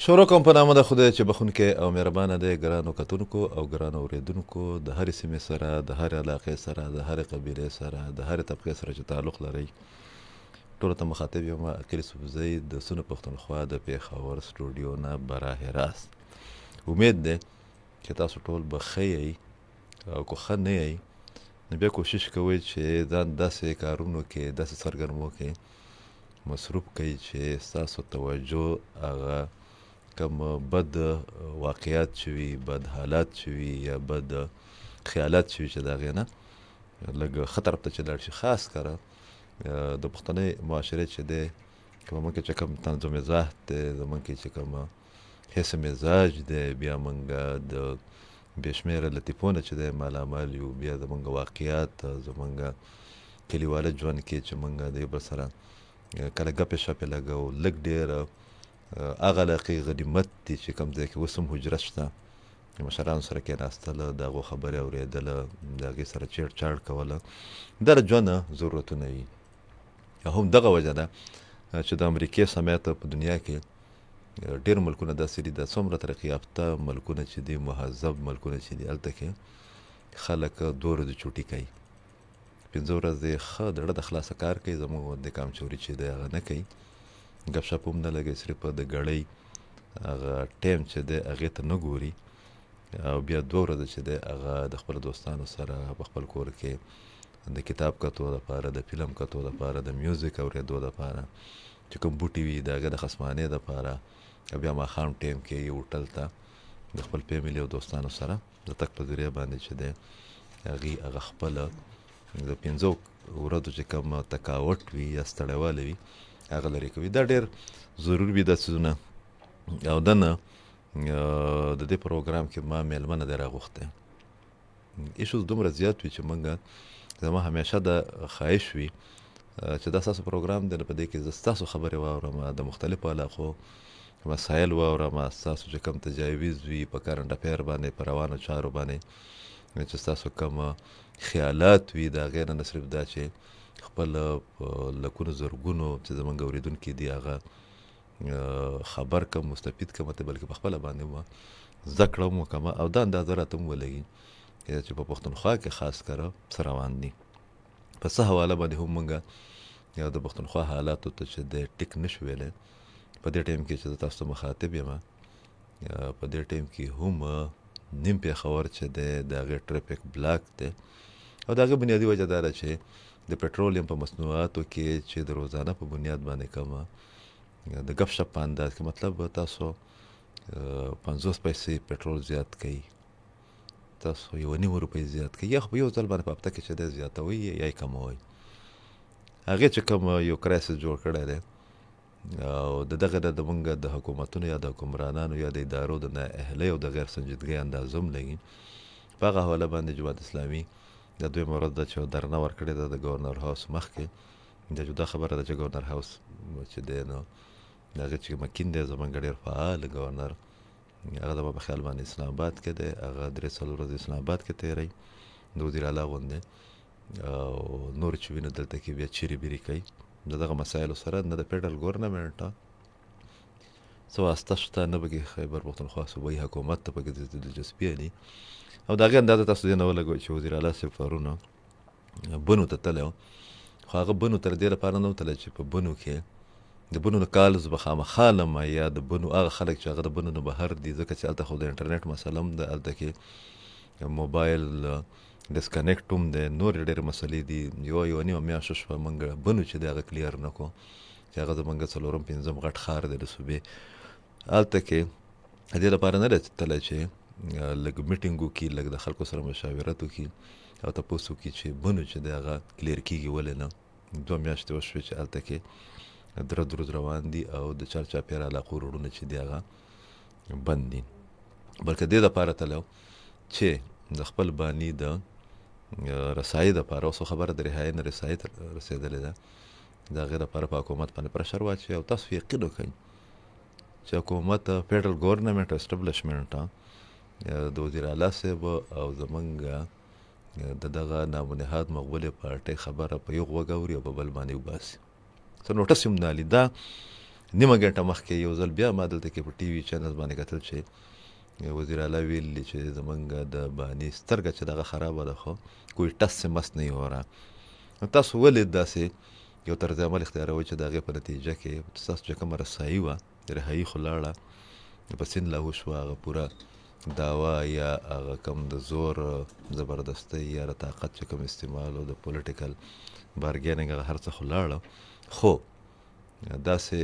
شروع کوم په نامه د خدای چې بخونکی او مهربانه دی. ګرانو کتونکو او ګرانو اورېدونکو، د هرې سیمې سره، د هرې علاقې سره، د هرې قبیلې سره، د هرې طبقې سره چې تعلق لرئ، ټولو ته مخاطب یم عقیل یوسفزی د سونه پښتونخوا د پېښور سټوډیو نه براه راست. امید دی چې تاسو ټول به ښه یئ، او که ښه نه یئ نو بیا کوشش کوئ چې ځان داسې کارونو کې، داسې سرګرمو کې مصروف کړئ چې ستاسو توجه هغه کم بد واقعیات چې وي، بد حالات چې وي، یا بد خیالات چې وي، چې د هغې نه لږ ښه طرف ته چې لاړ شي. خاص کره د پښتنۍ معاشرې چې دی، که په موږ کې چې کوم طنز و مزاح دی، زموږ کې چې کوم حس مزاج دی، بیا موږ د بې شمېره لطیفونه چې دی مالامال یو، بیا زموږ واقعیات، زموږ کلیواله ژوند کې چې موږ د یو بل سره کله ګپې شپې لګوو، لږ ډېر هغه علاقې غنیمت دي چې کوم ځای کې اوس هم حجرت شته، مشرانو سره کېناستله، د هغو خبرې اورېدله، د هغې سره چیړ چاړ کوله، دا د ژوند ضرورتونه وي. هم دغه وجه ده چې د امریکې سمیت په دنیا کې ډېر ملکونه داسې دي، دا څومره ترقي یافته ملکونه چې دي، مهذب ملکونه چې دي، هلته کې خلک 2 ورځې چوټي کوي، 5 ورځې ښه د زړه د خلاصه کار کوي. زموږ د کامچوري چې دی هغه نه کوي، ګپ شپ هم نه لګوي، صرف د ګړۍ هغه ټایم چې دی هغې ته نه ګوري، او بیا 2 ورځې چې دی هغه د خپلو دوستانو سره په خپل کور کې د کتاب کتو دپاره، د فلم کتو دپاره، د میوزیک اورېدو دپاره، چې کوم بوټي وي د هغه د خصمانۍ دپاره، او بیا ماښام ټایم کې یې هوټل ته د خپل فیملي او دوستانو سره د تګ په ذریعه باندې چې دی هغې هغه خپله د 5 ورځو چې کوم تکاوټ وي یا ستړیوالی وي هغه لرې کوي. دا ډېر ضروري وي دا څیزونه. او دنه د دې پروګرام کې ما میلمنه دی راغوښتی. ایشوز دومره زیات وي چې موږ زما همیشه د خواهش وي چې دا ستاسو پروګرام دی، نو په دې کې زه ستاسو خبرې واورم، د مختلفو علاقو مسایل واورم، ستاسو چې کوم تجاویز وي په کرنټ افیر باندې، په روانو چارو باندې چې ستاسو کوم خیالات وي، د هغې نه صرف دا چې خپل لکونو زرګونو چې زموږ اورېدونکي دي هغه خبر کم، مستفید کم، بلکې په خپله باندې مو زده کړه هم وکړم، او دا اندازه راته هم ولګي چې په پښتونخوا کې خاص کره څه روان دي. په څه حواله باندې هم موږ یا د پښتونخوا حالاتو ته چې دی ټیک نه شو ویلی. په دې ټایم کې چې زه تاسو ته مخاطب یم، په دې ټایم کې هم نیم پېښور چې دی د هغې ټریفک بلاک دی، او د هغې بنیادي وجه دا ده چې د پټرولیم په مصنوعاتو کې چې د روزانه په بنیاد باندې کومه د ګپ شپ په انداز کې، مطلب تاسو 50 پیسې پټرول زیات کوي، تاسو 1.5 روپۍ زیات کوي، یا خو په یو ځل باندې په هفته کې چې دی زیاتوئ یا یې کموئ. هغې چې کوم یو کرایسس جوړ کړی دی، او د دغه د موږ د حکومتونو یا د حکمرانانو یا د ادارو د نااهلۍ او د غیر سنجیدګۍ اندازه هم لګي. په هغه حواله باندې جماعت اسلامي د 2 ورځ ده چې درنه ورکړې ده د ګورنر هاوس مخکې. د جدا خبره ده چې ګورنر هاوس چې دی نو د هغې چې مکین دی زموږ ډېر فعال ګورنر، هغه زما په خیال باندې اسلام آباد کې دی، هغه 3-4 ورځې اسلام آباد کې تېروي د وزیر اعلی غوندې، او نور چې وینو دلته کې بیا چیرې بیرې کوي د دغه مسایلو سره. نه د فیډرل ګورنمنټ څه واسطه شته، نه پکې خیبر پښتونخوا صوبایي حکومت ته پکې دلچسپي دي، او د هغې اندازه تاسو دې نه ولګوئ چې وزیر اعلی صاحب پرونه بنو ته تللی و، خو هغه بنو ته د دې لپاره نه و تللی چې په بنو کې د بنو نه کالز به خامخا لم، یا د بنو هغه خلک چې هغه د بنو نه بهر دي، ځکه چې هلته خو د انټرنیټ مسله هم ده، هلته کې موبایل ډسکنیکټ هم دی، نورې ډېرې مسلې دي. یوه نیمه میاشت شوه موږ بنو چې دی هغه کلیر نه کړو، چې هغه زموږ 4-5 غټ ښار دی د صوبې. هلته کې د دې لپاره نه دی تللی چې لږ میټینګ وکړي، لږ د خلکو سره مشاورت وکړي، او تپوس وکړي چې بنو چې دی هغه کلیر کېږي ولې نه. 2 میاشتې وشوې چې هلته کې درز روان دي، او د چارچاپېره علاقو روډونه چې دی هغه بند دي. بلکې دې دپاره تللی و چې د خپل باني د رسایي دپاره، اوس خبره د رهایي نه رسایي ته رسېدلې ده، د هغې دپاره په حکومت باندې پرشر واچوي، او تاسو یقین وکړئ چې حکومت فیډرل ګورنمنټ اسټبلشمنټ د وزیر اعلی صاحب او زموږ د دغه نامنهاد مغولې پارټۍ خبره په یو غوږ اوري او په بل باندې وباسي، څه نوټس هم نه اخلي. دا نیمه ګنټه مخکې یو ځل بیا ما دلته کې په ټي وي چینل باندې کتل چې وزیر اعلی ویلي چې زمونږ د باني سترګه چې دغه خرابه ده خو کوئی ټس سے مس نه هو رہا. تاسو ولې داسې یو طرز عمل اختیاروئ چې د هغې په نتیجه کې ستاسو چې کومه رسایي وه رهایي خو لاړه په سیند لاهو شوه هغه پوره دعوا یا هغه کم د زور زبردستۍ یا د طاقت چې کوم استعمال او د پولیټیکل بارګیننګ هغه هر څه خو لاړه خو داسې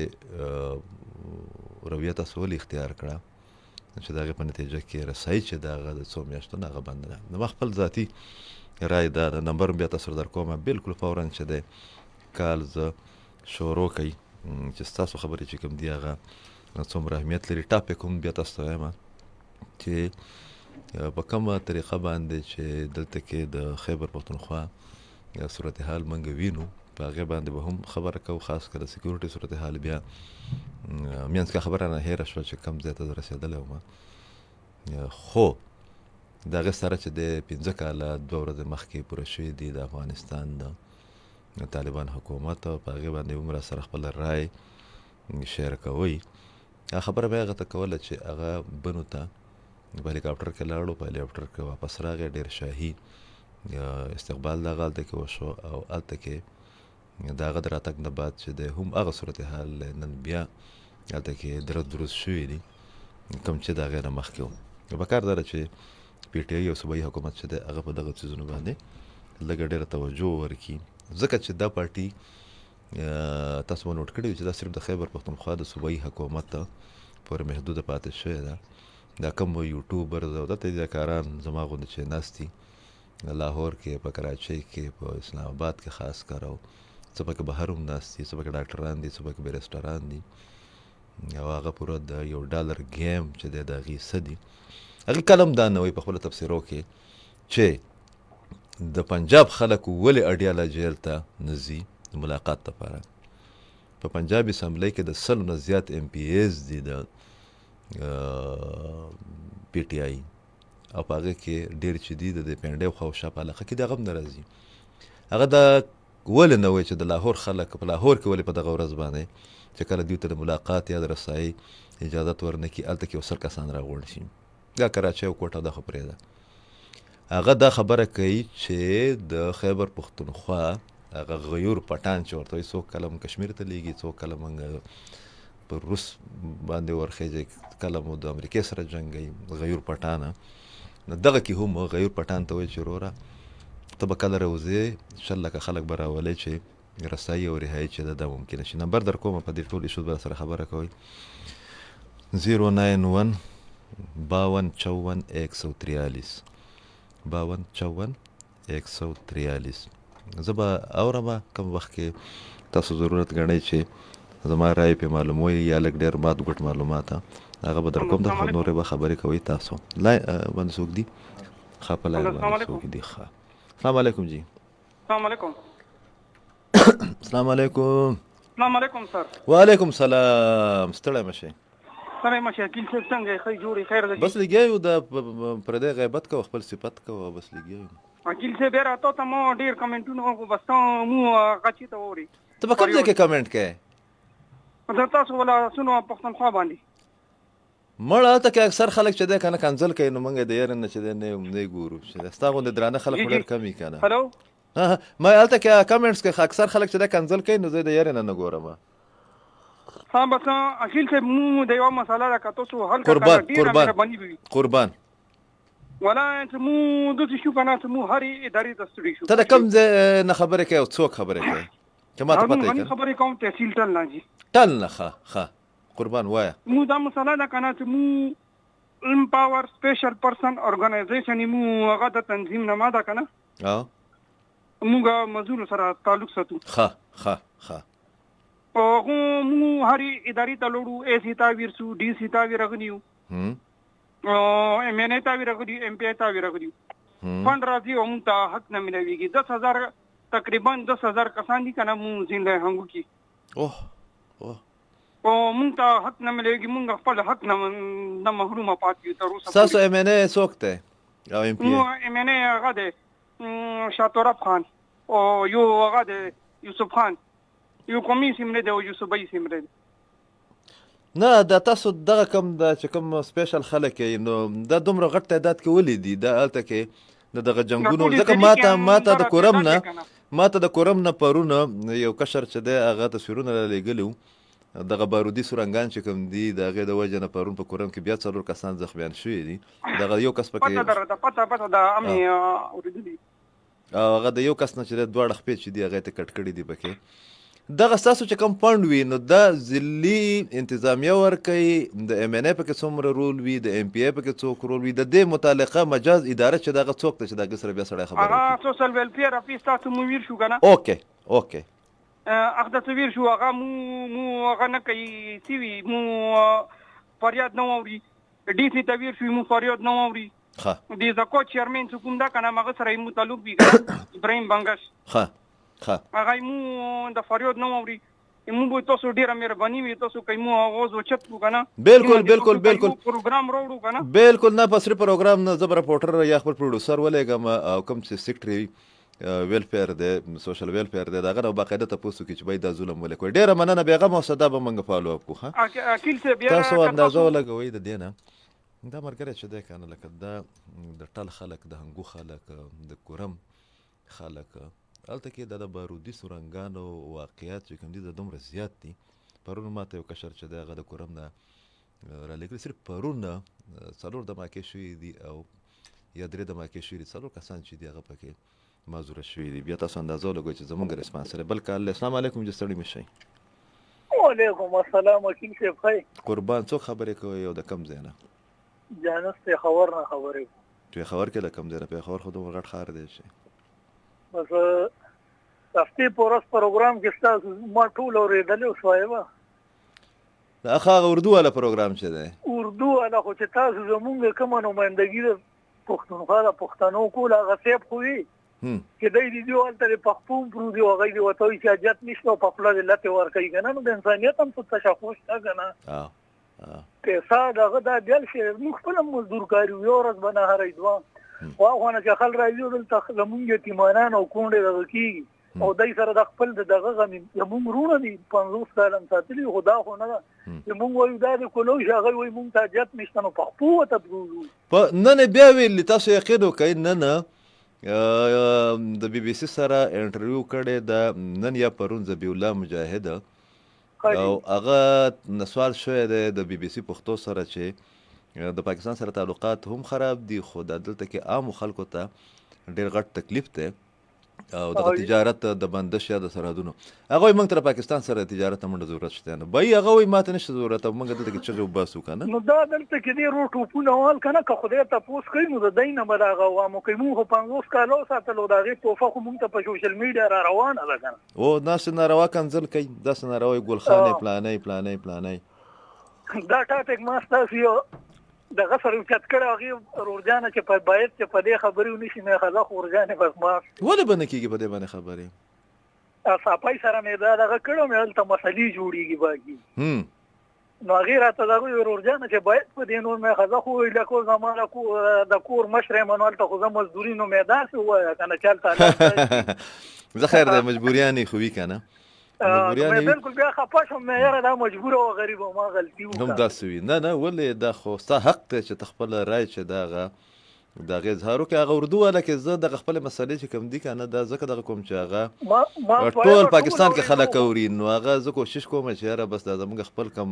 رویه تاسو ولې اختیار کړه چې د هغې په نتیجه کې رسایي چې د هغه د څو میاشتو نه هغه بند ده. زما خپل ذاتي رای دا د نمبر بیا تاسو در کومه بالکل فورا چې دی کال زه شروع کوي چې ستاسو خبرې چې کوم دي هغه څومره اهمیت لري. ټاپک هم بیا تاسو ته وایم چې په کومه طریقه باندې چې دلته کې د خیبر پښتونخوا صورتحال موږ وینو په هغې باندې به هم خبره کوو، خاص کر د سکیورټي صورتحال بیا منځ کې خبره نه هېره شوه چې کوم ځای ته زه رسېدلی وم. خو د هغې سره چې د 15 کاله 2 ورځې مخکې پوره شوي دي د افغانستان د طالبان حکومت او په هغې باندې هم را سره خپل رای شیر کوئ. هغه خبره به هغه ته کوله چې هغه بنو ته په هلیکاپټر کې لاړو، په هلیکاپټر کې واپس راغی، ډېر شاهي استقبال د هغه هلته کې وشو او هلته کې د هغه د راتګ نه بعد چې دی هم هغه صورتحال نن بیا هلته کې دروز شوي دي کوم چې د هغې نه مخکې و. پکار دا ده چې پی ټي آی او صوبایي حکومت چې دی هغه په دغه څیزونو باندې لږه ډېره توجه ورکړي، ځکه چې دا پارټي تاسو به نوټ کړي چې دا صرف د خیبر پښتونخوا د صوبایي حکومت پورې محدوده پاتې شوې ده. دا کوم یوټیوبرز او دلته ریاکاران زما غوندې چې ناست دي لاهور کې، په کراچۍ کې، په اسلام آباد کې خاص کر، او څه پکې بهر هم ناست دي، څه پکې ډاکټران دي، څه پکې بیرسټران دي او هغه پوره د $1 ګیم چې دی د هغې څه دي. هغې کلم دا نه وایي په خپلو تفسیرو کې چې د پنجاب خلک ولې اډیاله جیل ته نه ځي د ملاقات لپاره. په پنجاب اسمبلی کې د 100 نه زیات MPAs دي د پی ټي آی او په هغې کې ډېر چې دي د پینډۍ خوا او شا په علاقه کې د هغه هم نه راځي. هغه دا ولې نه وایي چې د لاهور خلک په لاهور کې ولې په دغه ورځ باندې چې کله دوی ته د ملاقات یا د رسایي اجازت ورنه کړي هلته کې یو 100 کسان راغونډ شي. دا کراچۍ او کوټه دا خو پرېږده. هغه دا خبره کوي چې د خیبر پښتونخوا هغه غیور پټان چې ورته وایي څوک کله مو کشمیر ته لیږي، څوک کله موږ په روس باندې ورخیږي، کله مو د امریکې سره جنګوي، غیور پټانه. نو دغه کې هم غیور پټان ته وایي چې وروره ته به کله راوځې 100 لکه خلک به راولې چې رسایي او رهایي چې ده دا ممکنه شي. نمبر در کومه په دې ټول ایشوز به سره خبره کوئ 091 52 54 143 52 54 143. زه به اورم کوم وخت کې تاسو ضرورت ګڼئ چې زما رای پې معلوموي یا لږ ډېر مات ګوټ معلومات هغه به در کوم. د نورې به خبرې کوئ. تاسو باندې څوک دي؟ ښه په لاین باندې څوک دي؟ ښه. السلام علیکم جی. السلام علیکم. السلام علیکم. السلام علیکم سر. وعلیکم سلام. ستړی مه شئ. ستړی مه شئ. عقیل صاحب څنګه یې؟ ښه جوړې خیر ده؟ بس لګیا یو د پردی غیبت کوه، خپل صفت کوه، بس لګیا یو. عقیل صاحب یاره تا ته مو ډېر کمنټونه وکړو، بس ته مو هغه چي ته واورې. ته په کوم ځای کې کمنټ کوې؟ زه تاسو والا سنو پښتونخوا باندې مړه هلته کې اکثر خلک چې دی که نه کنځل کوي، نو موږ د یارې نه چې دی نه ګورو. ستا غوندې درانه خلک خو ډېر کم وي که نه. هلو ما هلته کې کمنټس کې اکثر خلک چې دی کنځل کوي، نو زه د یارې نه ګورم. ها بس عقیل صاحب مو د یوه مسله ده که تاسو حل قربان قربان ولا مو داسې شو که نه چې مو هرې ادارې ته ستړي شو. ته د کوم ځای نه خبرې کوې او څوک خبرې کوې چې ما ته پته یې که خبرې کوم تحصیل ټل نه جي ټل نه. ښه قربان وایه. مو دا مسله ده که نه چې مو امپاور سپیشل پرسن ارګنایزیشن مو هغه د تنظیم نما ده که نه، موږ مزدورو سره تعلق ساتو. ښه هغو مو هرې ادارې ته لوړو، AC ته ویرسو، DC ته ورغلي یو، MNA ته ورغلي یو، MPA ته ورغلي یو. فنډ راځي او موږ ته حق نه ملاویږي. 10,000 تقریبا 10,000 کسان دي که نه مو زنده هنګو کې او موږ ته حق نه ملاویږي. موږ خپل حق نه محرومه پاتې یو تر اوسه. ستاسو MNA څوک دی او MPA؟ MNA هغه دی شاتورب خان او یو هغه دی یوسف خان، یو قومي سیمره دی او یو صوبایي سیمره دی. نه دا تاسو دغه کم دا چې کوم سپیشل خلک یې نو دا دومره غټ تعداد کې ولې دي دا هلته کې د دغه جنګونو ځکه ماته د کورم نه پرونه یو کشر چې دی هغه تصویرونه رالیږلي وو دغه بارودي سورنګان چې کوم دي د هغې د وجې نه پرون په کورم کې بیا 4 کسان زخمیان شوي دي دغه یو کس پکې هغه د یو کس نه چې دی 2 خپې چې دي هغې ته کټ کړي دي پکې دغه ستاسو چې کوم فنډ وي نو دا ضلعي انتظامیه ورکوي د ایم ان ای پکې څومره رول وي د ایم پی ای پکې څوک رول وي د دې متعلقه مجاز اداره چې دغه څوک ته چې د هغې سره بیا سړی خبرې هغه سوشل ویلفیر افیس تاسو مو ویل شو که نه اوکې هغه څه ویل شو هغه مو هغه نه کوي سی وي مو فریاد نه واوري ډي سي ته ویل شو مو فریاد نه واوري د زکو چیرمن چې کوم دا که نه هغه سره مو تعلق وي ابراهیم بنګش هغه مو د فریاد نه واوري مو به تاسو ډیره مهرباني وي تاسو کوي مو آغاز وچت کو کنه بالکل پروګرام راوړو کنه بالکل نه پسری پروګرام نه زبر رپورټر یا خپل پروډوسر ولګم او کوم چې سیکټری ویلفیر دی سوشل ویلفیر دی دغه نو باقاعده تاسو کې چې باید د ظلم ولکوي ډیره مننه بیغه مو صدا به منګه فالو اپ کو ها اکیل څه بیا تاسو اندازو لګوي د دینه دا مرګره چې ده کنه لکه دا د ټل خلک د هنګو خلک د کورم خلک هلته کې د بارودي سورنګانو واقعیات چې کوم دي د دومره زیات دي پرون ماته یو کشر چې دی هغه د کورم نه رالیږلي صرف پرون 4 دماکې شوي دي او یا 3 دماکې شوي دي 4 کسان چې دي هغه پکې معذوره شوي دي بیا تاسو اندازه ولګوئ چې زمونږ ریسپانس سره بل کال السلام علیکم چې ستړي مه شئ وعلیکم السلام وکیل صاحب ښه قربان څوک خبرې کوئ او د کم ځای نه جانس پېښور نه خبرې پېښور کې د کم ځای نه پېښور خو دومره غټ ښار دی چې بس هفتې په ورځ پروګرام کې ستاسو ما ټول اورېدلی اوس وایمه دا هغه اردو والا پروګرام چې دی اردو والا خو چې تاسو زمونږ کومه نمایندګي د پښتونخوا د پښتنو کول هغه صاحب خو وي چې دی دي هلته د پښتون پرودي او هغوی دې ورته وایي چې حاجت نشته او په خوله دې لتې ورکوي که نه نو د انسانیت هم څه تشخص شته که نه پیسه دغه دا بیل شي موږ خپل هم مزدور کار یو ورځ به نه هرئ دوه واخوانه چې خل راځي دلته زمونږ یتیمانان او کونډې دغه کېږي او دای سره د خپل دغه غمي زمونږ وروڼه دي 50 کاله ساتلي خو دا خو نه ده چې مونږ وایو دا د کولو چې هغوی وایي مونږ ته حاجت نشته نو پښتو ورته پرېږدو نن بیا ویلي تاسو یقین وکئ نن د بي بي سي سره انټرویو کړی د نن یا پرون ذبیح الله مجاهد او هغه سوال شوی دی د بي بي سي پښتو سره چې د پاکستان سره تعلقات هم خراب دي خو د دلته کې عامو خلکو ته ډېر غټ تکلیف دی او دغه تجارت د بندش یا د سرحدونو هغه موږ تر پاکستان سره تجارت منډه ضرورت شته نه بای هغه وای ماته نشته ضرورت موږ دلته کې چغه وباسو کنه نو دا دلته کې دی روټو پونه وال کنه که خدای ته پوس کوي نو د دینه مراغه وامو کوي موږ 50 کالو ساتلو دا غي توفه خو موږ ته په سوشل میډیا را روانه ده کنه او ناس ناروا کنزل کوي داس ناروا ګلخانه پلانې دا ټاپک ما ستاسو دغه سره چت کړه هغه ورجانه چې په باید چې په دې خبرې ونشي نه خلا ورجانه بس ما ولې باندې کېږي په دې باندې خبرې صافای سره مې دغه کړو مې هلته مسلې جوړیږي باقي نو هغه راته دغه ورجانه چې باید په دې نور مې خلا خو لکه زمانه کو د کور مشره منوال ته خو زم مزدوري نو مې داسې وای کنه چلته زه خیر د مجبوریانې خوې کنه مې بالکل بیا خپه شوم مې یاره دا مجبور او غریب او ما غلطي وکړه هم داسې وي نه ولې دا خو ستا حق دی چې ته خپله رای چې دغه اظهار وکړې هغه اردو والا کې زه دغه خپلې مسلې چې کوم دي که نه دا ځکه دغه کوم چې هغه ټول پاکستان کې خلک اوري نو هغه زه کوشش کوم چې یاره بس دا زموږ خپل کم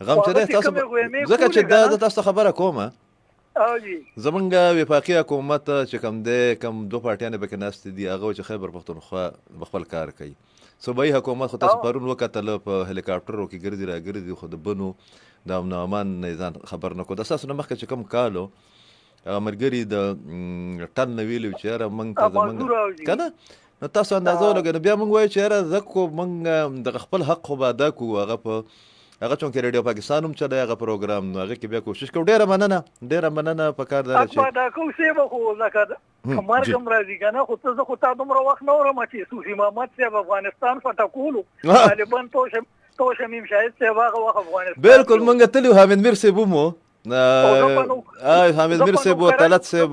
غم چې دی تاسو ځکه چې دا زه تاسو خبره کوم زمونږ وفاقي حکومت چې کوم دی کوم 2 پارټیانې پکې ناستې دي هغه چې خیبر پښتونخوا خپل کار کوي صوبایي حکومت خو تاسو پرون وکتل په هلیکاپټرو کې ګرځي راګرځي خو د بنو د امن او امان نه ځان خبر نه کړو د اساسو نه مخکې چې کوم کالو ملګري د ټن نه ویلو چې یاره موږ ته زموږ که نه نو تاسو اندازه ولګئ نو بیا موږ وایو چې یاره زه خو موږ دغه خپل حق خو به ادا کړو هغه په هغه چونکې ریډیو پاکستان هم چلی هغه پروګرام نو هغې کې بیا کوشش کوو ډېره مننه په کار دا ده چې دا کوم صاحب خو لکه مرګ هم راځي که نه خو ته زه خو تا دومره وخت نه ورم چې صوفي محمد صاحب افغانستان فتح کولو طالبان توشمیم شاهد صاحب هغه وخت افغانستان بالکل موږ تلي حامد میر صاحب هم حامد میر صاحب و طلعت صاحب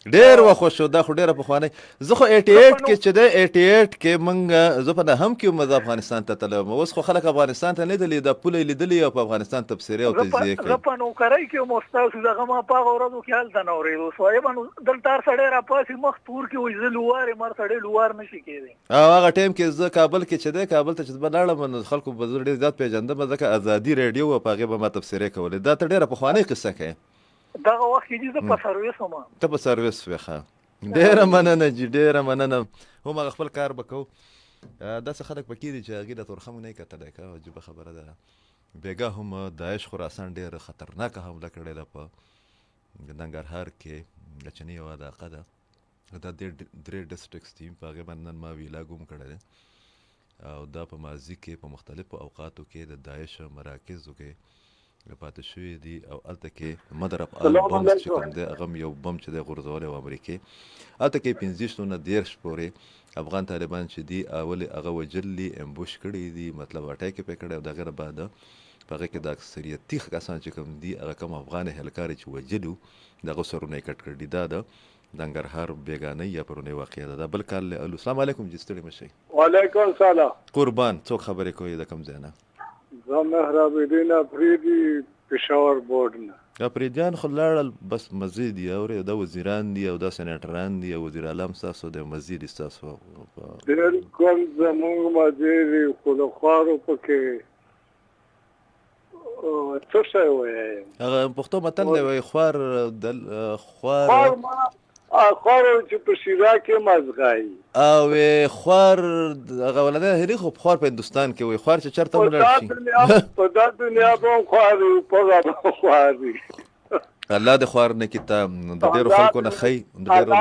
ډېر وخت شو دا خو ډېره پخوانۍ زه خو 88 کې چې دی 88 کې موږ زه په نهم کې وم زه افغانستان ته تللی وم اوس خو خلک افغانستان ته نه لیدلي دا پوله یې لیدلي او په افغانستان تبصرې او تجزیې کوي زه په نوکرۍ کې وم ستاسو دغه ما په هغه ورځو کې هلته نه اورېدو صاحب نو دلته هر سړی راپاسي مخ تور کې وایي زه لوار یم هر سړی لوار نه شي کېدی او هغه ټایم کې زه کابل کې چې دی کابل ته چې به لاړم نو خلکو به زه ډېر زیات پېژندم ځکه ازادي راډیو وه په هغې به ما تبصرې کولې دا ته ډېره پخوانۍ قصه کوې دغه وخت کې چې زه په سرویس وم ته په سرویس وې ښه ډېره مننه جي ډېره مننه هم هغه خپل کار به کوو داسې خلک پکې دي چې هغې د تورخم نه یې کتلی که عجیبه خبره ده بېګا هم داعش خراسان ډېره خطرناکه حمله کړې ده په ننګرهار کې لچنۍ یوه علاقه ده دا درې ډسټرکټس دي په هغې باندې نن ما ویلاګ هم کړی دی او دا په ماضي کې په مختلفو اوقاتو کې د داعش مراکزو کې پاتې شوي دي او هلته کې مدر اف آل بمز چې کوم دی هغه هم یو بم چې دی غورځولی و امریکې هلته کې 15 نه 13 پورې افغان طالبان چې دي اولې هغه وجلي امبوش کړي دي مطلب اټیک یې پرې کړی او د هغې نه بعد په هغې کې د اکثریتي کسان چې کوم دي هغه کم افغان هلکارې چې وجلي د هغو سرونه یې کټ کړي دا د ننګرهار بیګانۍ یا پرونۍ واقعه ده دا بل کال الو السلام علیکم جی ستړي مه شئ وعلیکم السلام قربان څوک خبرې کوي د کوم ځای نه زه مهراب الدین افریدي پېښور بورډ نه افریدیان خو لاړل بس مزید دي اورې دا وزیران دي او دا سینیټران دي او وزیر اعلی هم ستاسو دی مزید ستاسو ډېر کوم زمونږ مزید دي خو د خوارو پکې څه شی وایي هغه پښتو متل دی وایي خوار خوار چې په شیرا کې مزغایي او خوار هغه ولده هري خو خوار په هندوستان کې وي خوار چې چرته ولاړ شي په دا دنیا به خوار وي په هغه خوار وي الله دې خوار نه کړي ته د ډېرو خلکو نه ښایي د ډېرو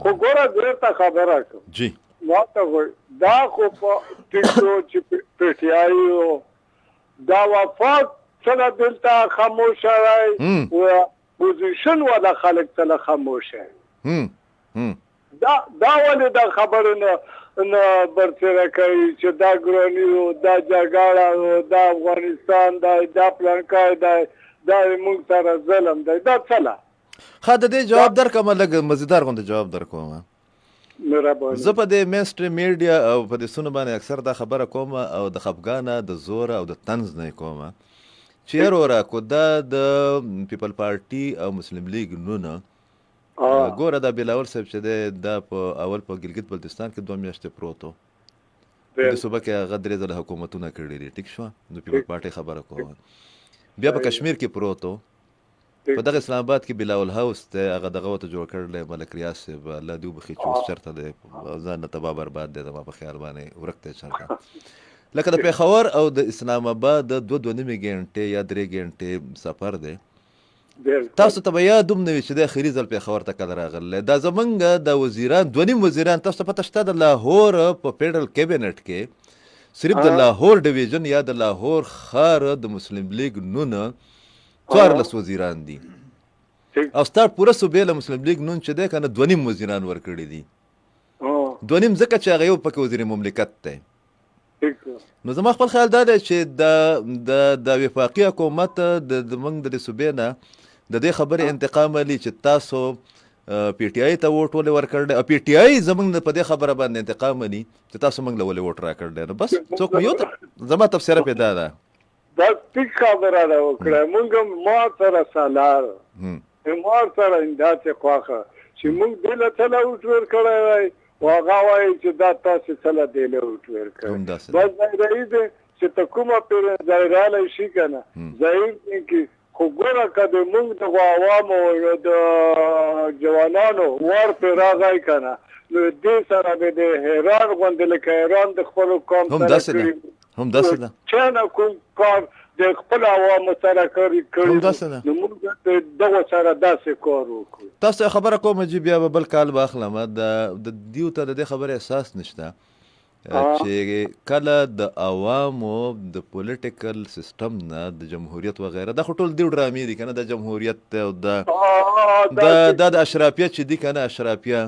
خو ګوره درته خبره کوم جی ما ته وایي دا خو په ټیکټو چې پیټیایي دا وفات څنګه دلته خاموشه وای پوزیشن ولا خلک تل خاموشه دا ولې دا خبره نه برسره کوي چې دا ګرانی او دا جګړه دا افغانستان دا پلانکای دا موږ سره ظلم دی دا څه ښه د دې جواب درکړم لږ مزیدار غوندې جواب درکوم زه په دې مینسټریم میډیا او په دې سونو باندې اکثر دا خبره کوم او د خفګانه د زوره او د طنز نه کوم چې وروره کو دا د پیپل پارټي او مسلم لیگ نونه ګوره دا بلاول صاحب چې دی دا په اول په ګلګت بلتستان کې 2 میاشتې پروت و د صوبه کې هغه 3 ځله حکومتونه کړي دي ټیک شوه د پیپل پارټي خبره کوم بیا په کشمیر کې پروت و په دغه اسلام آباد کې بلاول هاوس دی هغه دغه ورته جوړ کړلی ملک ریاض صاحب الله دې وبخي چې اوس چېرته دی ځان نه تباه برباد دی زما په خیال باندې ورک دی چېرته لکه د پېښور او د اسلام آباد د 2.5 غنټې یا 3 غنټې سفر دی تاسو ته به یاد هم نه وي چې د اخري ځل پېښور ته کله راغلی دا زمونږ د وزیران 2.5 وزیران تاسو ته پته شته د لاهور په فیډرل کیبینټ کې صرف د لاهور ډویژن یا د لاهور ښار د مسلم لیگ نونه 14 وزیران دي او ستا پوره صوبې له مسلم لیگ نون چې دی که نه 2.5 وزیران ورکړي دي 2.5 ځکه چې هغه یو پکې وزیر مملکت دی نو زما خپل خیال دا دی چې د وفاقي حکومت د موږ د صوبې نه د دې خبرې انتقام علي چې تاسو پی ټي آی ته ووټ ولې ورکړی او پی ټي آی زموږ په دې خبره باندې انتقام علي چې تاسو موږ له ولې ووټ راکړی نو بس څوک مو یو زما تفسیره پیدا ده دا ټیک خبره ده وکړه موږ ما سره سالار ما سره انداسې خواخه چې موږ دې له ته له ووټ ورکړی وای هغه وایي چې دا تاسې څه له دې له ووټ ورکړی بس ظاهري دی چې ته کومه پېره ظاهرالی شي که نه ظاهر دی کې خو ګوره که د موږ د عوامو د جوانانو ور پرې راغی که نه نو دې سره به د حیران غوندې لکه حیران د خپلو قوم سره کړي چا نه کوم کار د خپل عوامو سره کړي نو موږ دغو سره داسې کار وکړو تاسو خبره کوم چې بیا به بل کال به اخلم د دیو ته د دې خبرې احساس نشته چې کله د عوامو د پولیټیکل سیستم نه د جمهوریت وغیره دا خو ټول دیو ډرامې دي که نه د جمهوریت او دا د اشرافیه چې دي که نه اشرافیه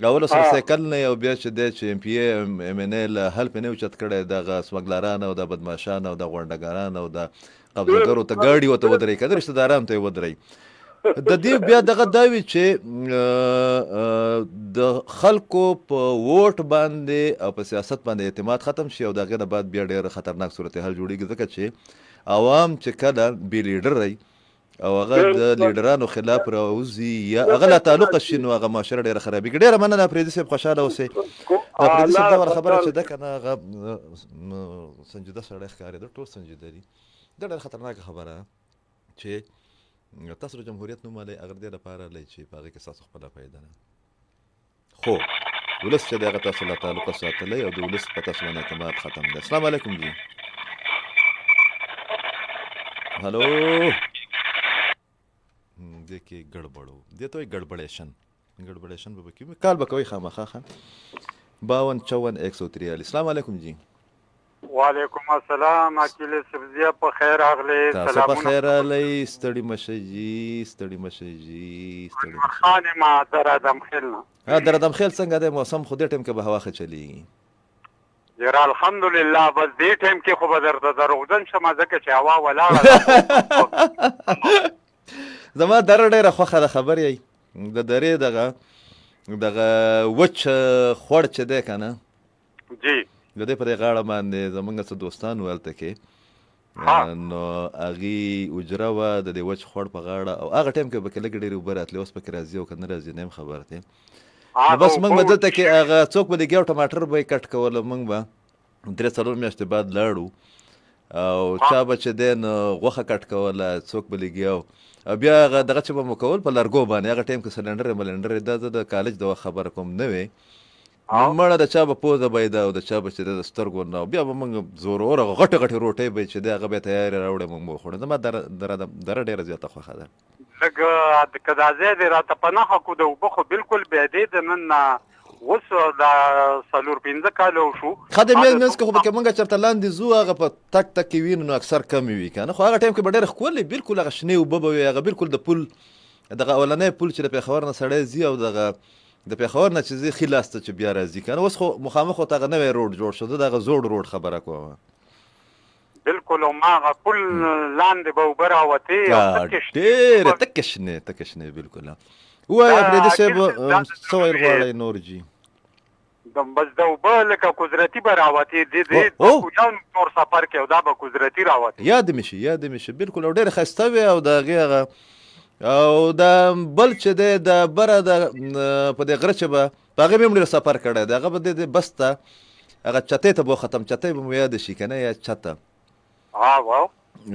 اول سره سایکل نه او بیا چې دی چې ام پی ای ام ان ای له حل پې نه اوچت کړی دغه سمګلران او د بدماشان او د غونډګران او د قبضهګرو ته ګاډي ورته ودرئ که د رشتهدارانو ته یې ودرئ د دې بیا دغه دا وي چې د خلکو په ووټ باندې او په سیاست باندې اعتماد ختم شي او د هغې نه بعد بیا ډېر خطرناک صورتحال جوړېږي ځکه چې عوام چې کله بې لیډر دی او هغه د لیډرانو خلاف راوځي یا هغه لا تعلقه شي نو هغه معاشره ډېره خرابېږي. ډېره مننه فریدي صاحب، خوشحاله اوسئ. د فریدي صاحب دا خبره چې ده که نه هغه سنجیده سړی ښکارېده، ټول سنجیده دي. دا ډېره خطرناکه خبره ده چې تاسو د جمهوریت نوم والی هغه دې لپاره لئ چې په هغې کې ستاسو خپله فایده نه، خو ولس چې دی هغه تاسو له تعلقه ساتلی او د ولس په تاسو باندې اعتماد ختم دی. السلام علیکم جی. هلو، دې کې ګډبړ و، دې ته وایي ګډبړېشن. ګډبړېشن به پکې وي. کال به کوئ خامخا ښه. 52 54 143. السلام علیکم جی. وعلیکم السلام. عقیل سبزیه په خیر راغلی. تاسو په خیر راغلی. ستړي مشه جی، ستړي مشه جی، ستړي مشه. خان ما در ادم خیل نه در ادم خیل څنګه دی موسم؟ خو دې ټایم کې به هوا ښه چلیږي. یاره الحمدلله. بس دې ټایم کې خو به درته دروغجن شم ځکه چې هوا ولاړه ده. زما دره ډېره خوښه ده. خبر یې د درې دغه وچ خوړ چې دی که نه جی، د دې په دې غاړه باندې زمونږ څه دوستان وو هلته کې، نو هغې اجره وه د دې وچ خوړ په غاړه، او هغه ټایم کې به کې لږې ډېرې اوبه راتلې. اوس پکې راځي او که نه راځي نه یم خبر دی. نو بس موږ به دلته کې هغه څوک به لګیا او ټماټر به یې کټ کوله. موږ به 3-4 میاشتې بعد لاړو او چا به چې دی نو غوښه کټ کوله، څوک به لګیا او بیا هغه دغه چې به مو کول په لرګو باندې. هغه ټایم کې سلنډر ملنډر دا زه د کالج د وخت خبره کوم نه وې، مړه د چا به پوزه بهیده او د چا به چې د سترګو نه، بیا به موږ زوروره غټې غټې روټۍ به چې دی هغه بیا تیارې راوړې موږ به وخوړو. زما دره ډېره زیاته خوښه ده. لږ که دا ځای دی راته په نښه کړو د اوبه خو بلکل بیا د نن اوس دا 4-5 کاله وشو. ښه د میل منځ کې خو پکې موږ چېرته لاندې ځو هغه په تک تک کې وینو نو اکثر کمې وي که نه، خو هغه ټایم کې به ډېره ښکلې بلکل هغه شنې اوبه به وي. هغه بلکل د پل دغه اولنی پل چې د پېښور نه سړی ځي او دغه د پېښور نه چې ځي ښي لاس ته چې بیا راځي که نه. اوس خو مخامخ ورته هغه نوی روډ جوړ شو. زه د هغه زوړ روډ خبره کوم. بلکل هماغه پل لاندې به اوبه راوتې ډېرې تکې شنې بلکل. ووایه فریدي صاحب څه ویل غواړئ نور جي؟ بس د اوبه لکه قدرتي به راوتې د نور سفر کې او دا به قدرتي راوتې. یاد مې شي بلکل. او ډېرې ښایسته وې او د هغې هغه او دا بل چې دی د بره د په دې غره چې به په هغې به هم ډېر سفر کړی دی. هغه به د بس ته هغه چتۍ ته به وختم. چتۍ به مو یاده شي که نه، یا چته.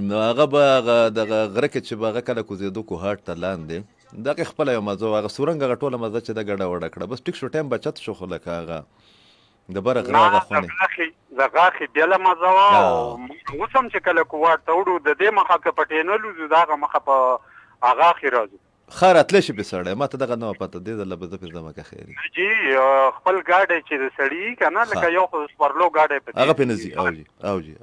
نو هغه به هغه دغه غره کې چې به هغه کله کوزېدو کوهاټ ته لاندې د هغې خپله یو مزه وه. هغه سورنګ هغه ټوله مزه چې ده ګډه وډه کړه. بس ټیک شو ټایم به چت شو، خو لکه هغه د بره غره هغه خونې د غاښې بېله مزه وه. اوس هم چې کله کوهاټ ته وړو د دې مخه که په ټېنل وځو د هغه مخه په هغه اخې راځو. ښه راتلی شي پې سړی. ما ته دغه نه وه پته. دې ځله به زه پې ځمه که خیر جي خپل ګاډی چې د سړي که نه لکه یو خو سپرلو ګاډی په هغه پې نه ځي. او جي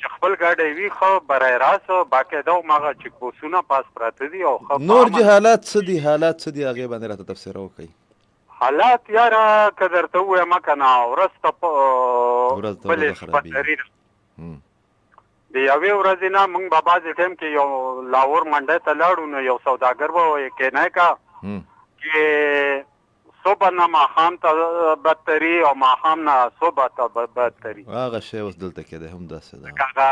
چې خپل ګاډی وي ښه برای راست باقاعده هماغه چیک پوسټونه پاس پراته دي او ښه نور جي حالات څه دي هغې باندې راته تفسیره وکړئ. حالات یاره که درته ووایم که نه ورځ ته بلې شپه د یوې ورځې نه موږ به بعضې ټایم کې یو لاهور منډۍ ته لاړو نو یو سوداګر به وایي کینی کا چې صبح نه ماښام ته بدتري او ماښام نه صبح ته بدتري. هغه شی اوس دلته کې دی هم داسې ده. هغه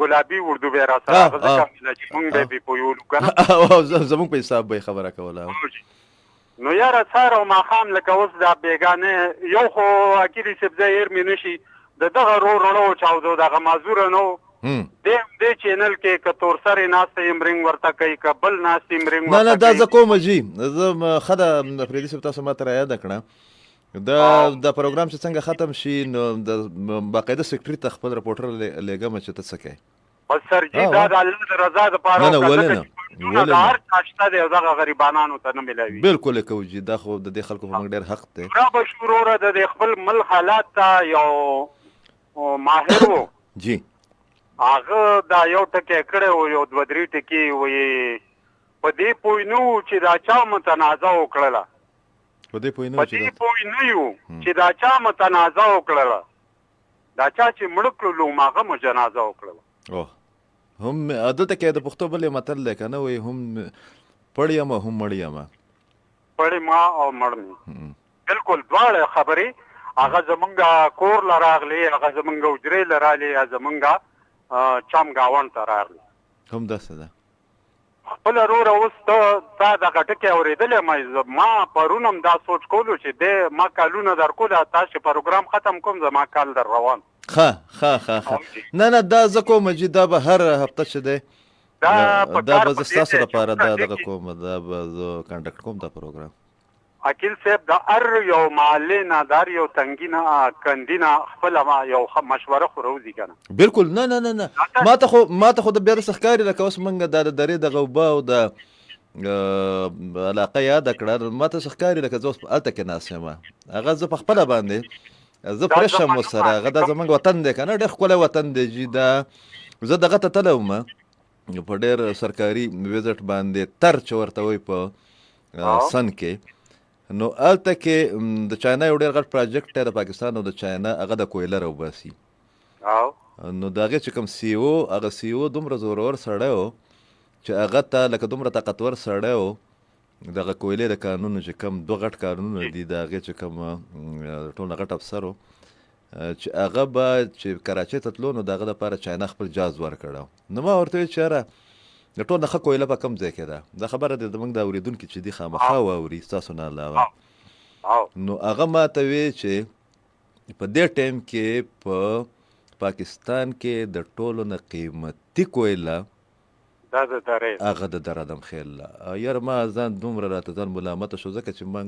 ګلابي اردو به یې را سره هغه ځکه چې موږ به یې بې پوهېولو که نه زموږ په حساب به یې خبره کوله. نو یاره سهار او ماښام لکه اوس دا بېګانې یو خو عقیلي صاحب ځای هېر مې نه شي د دغه رڼو چاودو دغه معذوره نه و دې چینل کې که تورسرې ناستې یم رنګ ورته کوي که بل ناستې یم رنګ ورته نه دا زه کومه جي. زه ښه ده فریدي صاحب تاسو ما ته رایاده کړه. دا پروګرام چې څنګه ختم شي نو د باقاعده سیکرټري ته خپل رپورټر لېږم چې ته څه کوې. بس سر جي دا د الله د رضا دپاره د هر چا شته دی او دغه غریبانانو ته نه میلاوي. بلکل یې کوو جي. دا خو د دې خلکو په موږ ډېر حق دی. را به شوروره د دې خپل ملک حالات ته یو ماهر و جي هغه دا یو ټکی کړی و یو 2-3 ټکي وایي په دې پوه نه وو چې دا چا متنازع وکړله. په دې پوه نه یو چې دا چا متنازع وکړله. دا چا چې مړه کړلو هغه مو جنازه وکړله. هم دلته کې د پښتو بل متل دی که نه وایي هم پړ یم هم مړ یم پړ ما او مړ می بالکل دواړه خبرې هغه زمونږ کور لراغلی هغه زمونږ وجرې لرالی زمونږ چم گاون ته راغلی هم داسې ده خپل وروره اوس تا دغه ټکې اورېدلی ما پرون هم دا سوچ کولو چې ما کالونه در کوله تاسې پروګرام ختم کوم زما کال در روان ښه نه دا زه کوم چې دا به هر هفته چې دی دا به زه ستاسو لپاره دا دغه کوم دا به زه کنډکټ کوم دا پروګرام عقیل صاحب د هر یو محلې نه د هر یو تنګي نه کندي نه خپله یو مشوره خو راوځي که نه بلکل نه ما ته خو د بیا داسې ښکاري لکه اوس موږ دا د درې دغه اوبه او د علاقه یاده کړه ما ته څه ښکاري لکه زه اوس هلته کې ناست یم هغه زه په خپله باندې زه فرش یم ورسره هغه دا زموږ وطن دی که نه ډېر ښکلی وطن دی جي دا زه دغه ته تللی وم په ډېر سرکاري ویزټ باندې تر چې ورته وایي په سن کې نو هلته کې د چاینا یو ډېر غټ پروجیکټ دی د پاکستان او د چاینا هغه د کویله راوباسي نو د هغې چې کوم سی او هغه سی او دومره زورور سړی و چې هغه ته لکه دومره طاقتور سړی و دغه کویلې د قانونو چې کوم دوه غټ قانونونه دي د هغې چې کوم ټول نه غټ افسر و چې هغه به چې کراچۍ ته تلو نو د هغه دپاره چاینا خپل جاز ورکړی نو ما ورته ویل چې یاره د ټول نه ښه کویله په کوم ځای کې ده دا خبره دی زموږ د اورېدونکي چې دي خامخا واوري ستاسو نه علاوه نو هغه ما ته وی چې په دې ټایم کې په پاکستان کې د ټولو نه قیمتي کویله هغه د درادم خیل یاره ما ځان دومره راته ځان ملامته شو ځکه چې موږ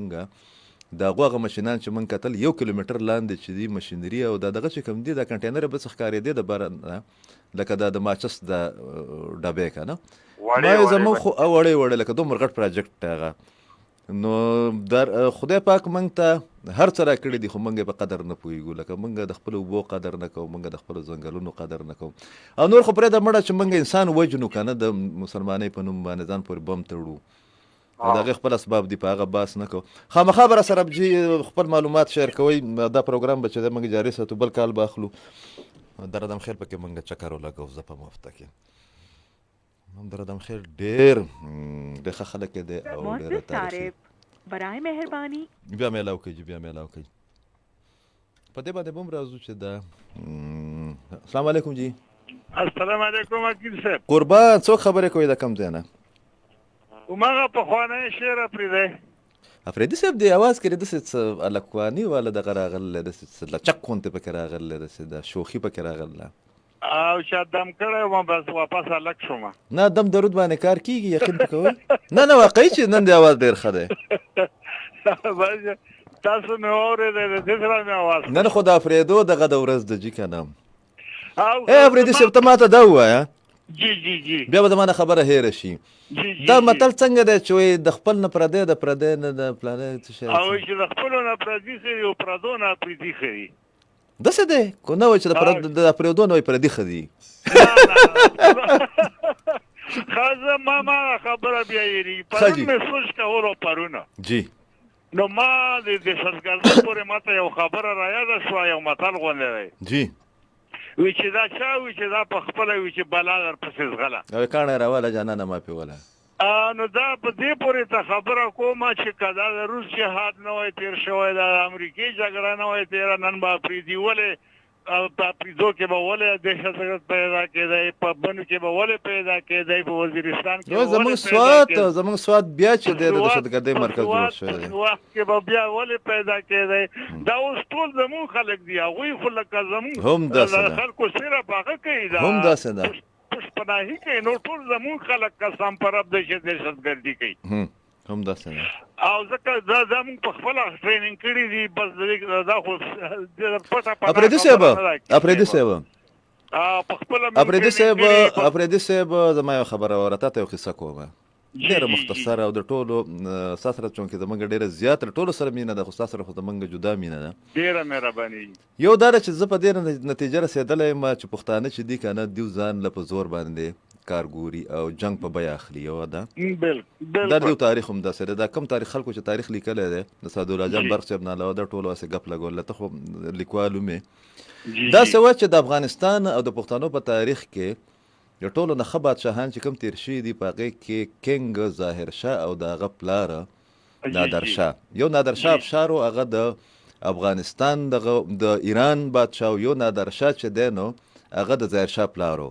د هغو هغه مشینان چې موږ کتل 1 کیلومتر لاندې چې دي مشینري او دا دغه چې کوم دي دا کنټینر به څه ښکارېدی د باره لکه دا د ماچس د ډبې که نه ما یې زموږ خو وړې لکه دومره غټ پروجیکټ هغه نو در خدای پاک موږ ته هر څه راکړي دي خو موږ یې په قدر نه پوهېږو لکه موږ د خپلو اوبو قدر نه کوو موږ د خپلو ځنګلونو قدر نه کوو او نور خو پرېږده مړه چې موږ انسان وجنو که نه د مسلمانۍ په نوم باندې ځان پورې بم تړو او د هغې خپل اسباب دي په هغه بحث نه کوو خامخا به راسره جي خپل معلومات شیر کوئ دا پروګرام به چې دی موږ جاري ساتو بل کال به اخلو درادم خیل پکې موږ چکر ولګو زه په مفته کې درادم خیل ډېر ښه خلک دی او ډېر تاریخي برای مهرباني بیا میلاو کوي بیا میلاو کوي په دې باندې به هم راځو چې دا السلام علیکم جی السلام علیکم عقیل صاحب قربان څوک خبرې کوي د کوم ځای نه هماغه پخوانی شعر اپرېدی افریدي صاحب دی اواز کړی داسې څه الکواني والا دغه راغلی داسې څه لچک غوندې پکې راغلی داسې د شوخي پکې راغله او چې دم کړی وم بس واپس هلک شوم نه دم درود باندې کار کېږي یقین پې کوئ نه واقعي چې نن دی اواز ډېر ښه دی تاسو مې واورېدی د دې سره مې اواز نن خو د افریدو دغه د ورځ د جي که نه افریدي صاحب ته ماته دا ووایه جی بیا به زما نه خبره هېره شي دا متل څنګه دی چې وایي د خپل نه پردی د پردی نه د فلانی څه شی او چې د خپلو نه پردي ښه دي او پردو نه پردي ښه دي داسې دی که نه وایي چې د پردو نه وایي پردي ښه دي ښه زه ما خبره بیا یېري پرون مې سوچ کولو پرونه جی نو ما د دهشتګردۍ پورې ما ته یو خبره رایاده شوه یو متل غوندې دی جی وی چې دا چا وی چې دا په خپله وي چې بلا در پسې زغله او کاڼی راواله جانانه ما پېوله نو دا په دې پورې ته خبره کومه چې که دا د روس جهاد نه وای تېر شوی دا د امریکې جګړه نه وای تېره نن به افریدي ولې په افریدو کې به ولې دهشتګرد پیدا کېدی په بنو کې به ولې پیدا کېدی په وزیرستان کې زموږ سوات بیا چې دی د دهشتګردۍ مرکز جوړ شوی دی وخت کې به بیا ولې پیدا کېدی دا اوس ټول زموږ خلک دي هغوی خو لکه زموږ خلکو صرف هغه کوي دا هم داسې ده پشپناهي کوي نو ټول زموږ خلک قسم په رب دی چې دهشتګردي کوي هم داسې نه او ځکه دا موږ په خپله ټریننګ کړي دي بس دا خو پټه افریدي صاحب افریدي صاحب زما یو خبره وره تا ته یو قصه کومه ډېره مختصره او د ټولو ستا سره چونکې زموږ ډېره زیاته ټولو سره مینه ده خو ستا سره خو زموږ جدا مینه ده ډېره مهرباني یو دا ده چې زه په دې نتیجه رسېدلی یم چې پښتانه چې دي که نه دوی ځان له په زور باندې کار ګوري او جنگ په بیه اخلي یوه ده دا د یو تاریخ هم داسې دی دا کوم تاریخ خلکو چې تاریخ لیکلی دی د سعدالله جان برق صاحب نه علاوه دا ټولو هسې ګپ لګول ته خو لیکوال ومې داسې وه چې د افغانستان او د پښتنو په تاریخ کې د ټولو نه ښه بادشاهان چې کوم تېر شوي دي په هغې کې کینګ ظاهر شاه او د هغه پلاره نادرشاه. یو نادرشاه افشار و، هغه د افغانستان د ایران بادشاه و. یو نادرشاه چې دی نو هغه د ظاهر شاه پلار و.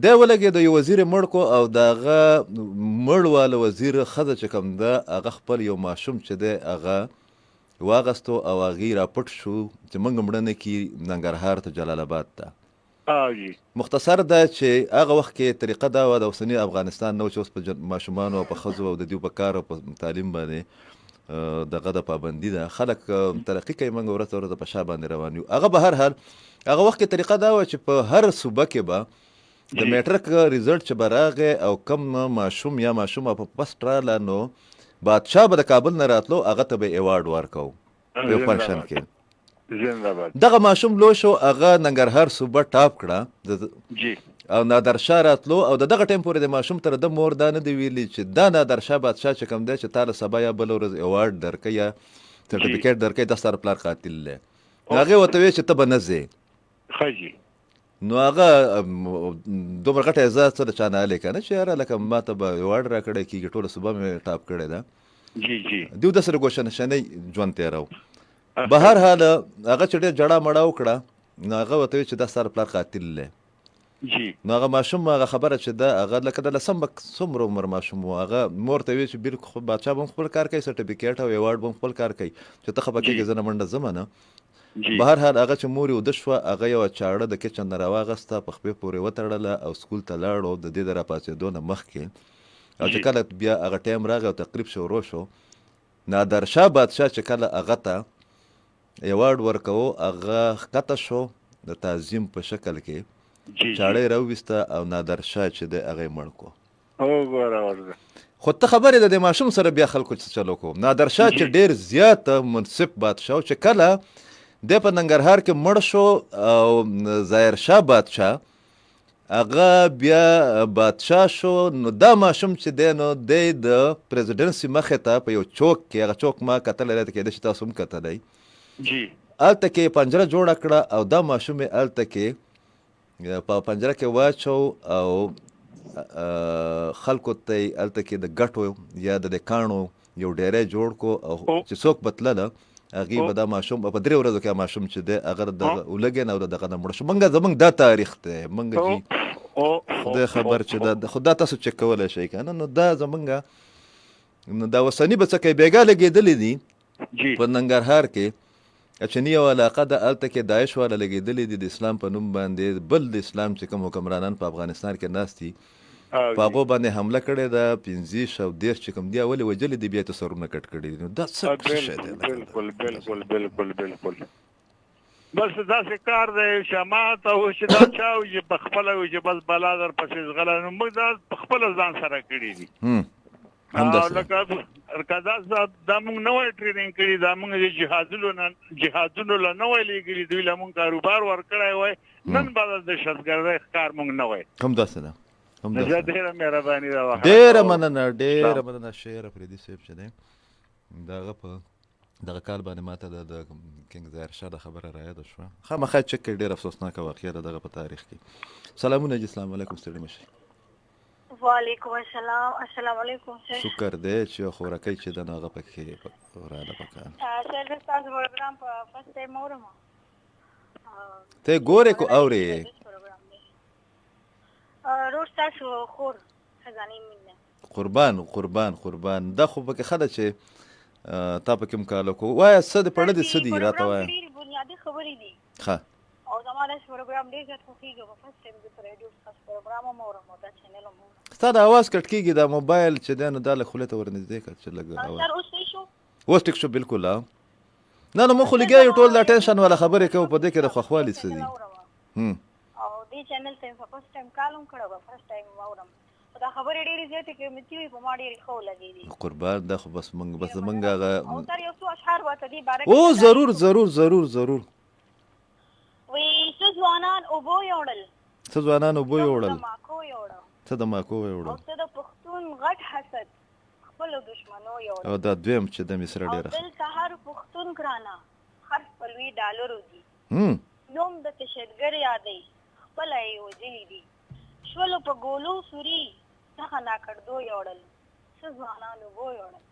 دی ولګېد یو وزیر مړ کو او د هغه مړ واله وزیر ښځه چې کوم ده هغه خپل یو ماشوم چې دی هغه واغستو او هغې راپټ شو چې موږ مړه نه کي ننګرهار ته جلال آباد ته. مختصر ده چې هغه وخت کې طریقه دا وه د اوسني افغانستان نه و چې اوس په ماشومانو او په ښځو او د دوی په کار او په تعلیم باندې دغه د پابندي ده. خلک ترقي کوي، موږ ورځ ورځ په شا باندې روان یو. هغه به هر حال هغه وخت کې طریقه دا وه چې په هر صوبه کې به د میټرک ریزلټ چې به راغی او کم ماشوم یا ماشومه په فسټ راله نو بادشاه به د کابل نه راتلو، هغه ته به ایوارډ ورکو په یو فنکشن کې. دغه ماشوم لو شو، هغه ننګرهار صوبه ټاپ کړه او نادرشاه راتلو او د دغه ټایم پورې د ماشوم تر د مور دا نه دی ویلي چې دا نادرشاه بادشاه چې کوم دی چې تا له سبا یا بله ورځ ایوارډ درکوي یا سرټیفیکیټ درکوي دا ستا د پلار قاتل دی. هغې ورته ویل چې ته به نه ځې. نو هغه دومره غټه اعزاز څه د چا نه هلې که نه چې یاره لکه ما ته به ایوارډ را کړی کېږي، ټوله صوبه مې ټاپ کړې ده. دوی داسې د ګوشنشنۍ ژوند تېرو. به هر حال هغه چې ډېر جړه مړه وکړه نو هغه ورته ویل چې دا ستا د پلار قاتل دی. نو هغه ماشوم هغه خبره چې ده هغه لکه د لسم به څومره عمر ماشوم و، هغه مور ته ویل چې بلکل بادشاه به هم خپل کار کوي، سرټیفیکیټ او ایوارډ به هم خپل کار کوي چې ته خفه کېږې زه نه منډه ځمه نه. به هر حال هغه چې مور یې وده شوه هغه یوه چاړه د کچن نه راواغسته، په خپې پورې وتړله او سکول ته لاړو د دې د راپاڅېدو نه مخکې. او چې کله بیا هغه ټایم راغی او تقریب شروع شو، نادرشاه بادشاه چې کله هغه ته ایوارډ ورکوو هغه ښکته شو د تعظیم په شکل کې، چاړه یې راوویسته او نادرشاه چې دی هغه یې مړ کو. خو ته خبرې د دې ماشوم سره بیا خلکو څه چلو کو. نادرشاه چې ډېر زیات منصف بادشاه و چې کله دی په ننګرهار کې مړ شو او ظاهر شاه بادشاه هغه بیا بادشاه شو، نو دا ماشوم چې دی نو دی د پریزیډنسي مخې ته په یو چوک کې، هغه چوک ما کتلی دی، کېدای شي تاسو هم کتلی، هلته کې پنجره جوړه کړه او دا ماشوم یې هلته کې په پنجره کې واچو او خلکو ته یې هلته کې د ګټو یا د کاڼو یو ډیری جوړ کو او چې څوک به تلله هغې به دا ماشوم په 3 ورځو کې ماشوم چې دی هغه دغه ولګېن او د دغه نه مړ شو. زموږ دا تاریخ دی، موږ چې خدای خبر چې دا خو دا تاسو چک کولی شئ که نه. نو دا زموږ نو دا اوسني به څه کوي بېګا لګېدلي دي په ننګرهار کې اچني یو علاقه ده، هلته کې داعش والا لګېدلي دي د اسلام په نوم باندې. بل د اسلام چې کوم حکمرانان په افغانستان کې ناست دي په هغو باندې حمله کړې ده، 15 او 10 چې کوم دي اولې وجلې دي بیا یې سرونه کټ کړي دي. نو دا څه شی دی؟ بالکل بس داسې کار دی چې ما ته و چې دا چا و چې په خپله و چې بس بلا در پسې ځغله، نو موږ دا په خپله ځان سره کړي دي. لکه دا موږ نوی ټریننګ کړي، دا موږ د جهادونو له نوی لېږلي، دوی له موږ کاروبار ورکړی وای، نن به د دهشتګردۍ ښکار موږ نه وای. همداسې ده. ډېره مهرباني ده، ډېره مننه، ډېره مننه شعر افریدي صاحب چې دی د هغه په دغه کال باندې ما ته د کینګ ظاهر شاه د خبره رایاده شوه. خامخا چک کړي، ډېر افسوسناکه واقعه ده دغه په تاریخ کې. سلامونه جي، السلام علیکم، ستړي مه شئ. وعلیکم السلام. السلام علیکم سر. شکر دی چې یو خوراکۍ چې ده نو هغه پکې راله پکار. سر زه ستاسو پروګرام په فسټ ټایم اورم. ته ګورې کو اورې؟ روز تاسو خور خزانې مینه قربان دا خو پکې ښه ده چې تا پکې مکالو کو. وایه څه د پړه دې څه دي راته وایه. بنیادي خبرې دي ښه او زما داسې پروګرام ډېر زیات خوښېږي. په فسټ ټایم زه په راډیو ستاسو پروګرام هم اورم او دا چینل هم اورم. ستا د اواز کټ کېږي، دا موبایل چې دی نو دا له خولې ته ورنږدې کړه چې لږ سر اوس ټیک شو؟ اوس ټیک شو بالکل. نه نو موږ خو لګیا یو ټول دا ټینشن والا خبرې کوو، په دې کې د خوښوالي څه دي. او دې چینل ته په فسټ ټایم کال هم کړی وه، فسټ ټایم اورم. دا خبرې ډېرې زیاتې قیمتي وي، په ما ډېرې ښه ولګېدې. قربان دا خو بس زمونږ هغه او سر یو څو اشعار به ته دې باره او ضرور وی څه ځوانان اوبو یوړل، څه ځوانان اوبو یوړل، څه د ماکو یوړل، او څه د پښتون غټ حسد خپلو دشمنو یوړل. او دا دویم چې د مصر ډېره او دلته هر پښتون ګرانه هر خپلوي ډالرو دي. نوم د تشدګر یادوي خپل یې وجلي دي شولو په ګولو سوري دغه ناکړدو یوړل څه ځوانانو بو یوړل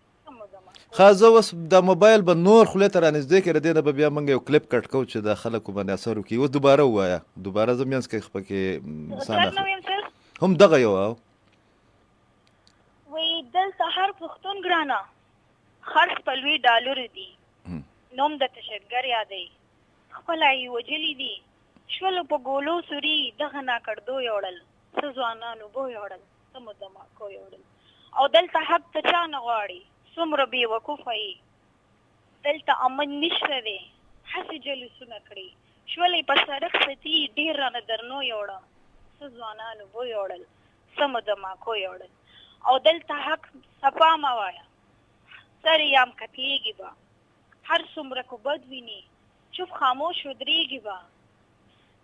ښه زه اوس د موبایل به نور خولې ته رانږدې کړې دې نه به بیا موږ یو کلیپ کټ کوو چې د خلکو باندې اثر وکړي اوس دوباره ووایه دوباره زه منځ کې پکې هم دغه یو وایي دلته هر پښتون ګرانه خرڅ په لوی ډالر دي نوم د تشدګر یادوي خپله یې وجلي دي شولو په ګولو سوري دغه ناکړدو یوړل څه ځوانانو بو یوړل څه مو دماکو یوړل او دلته حق ته چا نه غواړي څومره بې وقوفه یې دلته امن نشته دی هسې جلوسونه کړي شولې په سړک ستي ډېر رانه درنو یوړه څه ځوانانو بو یوړل څه مو دماکو یوړل او دلته حق صفا مه وایه سر یام کتلیږي به هر څومره کو بد ویني چوپ خاموش ودرېږي به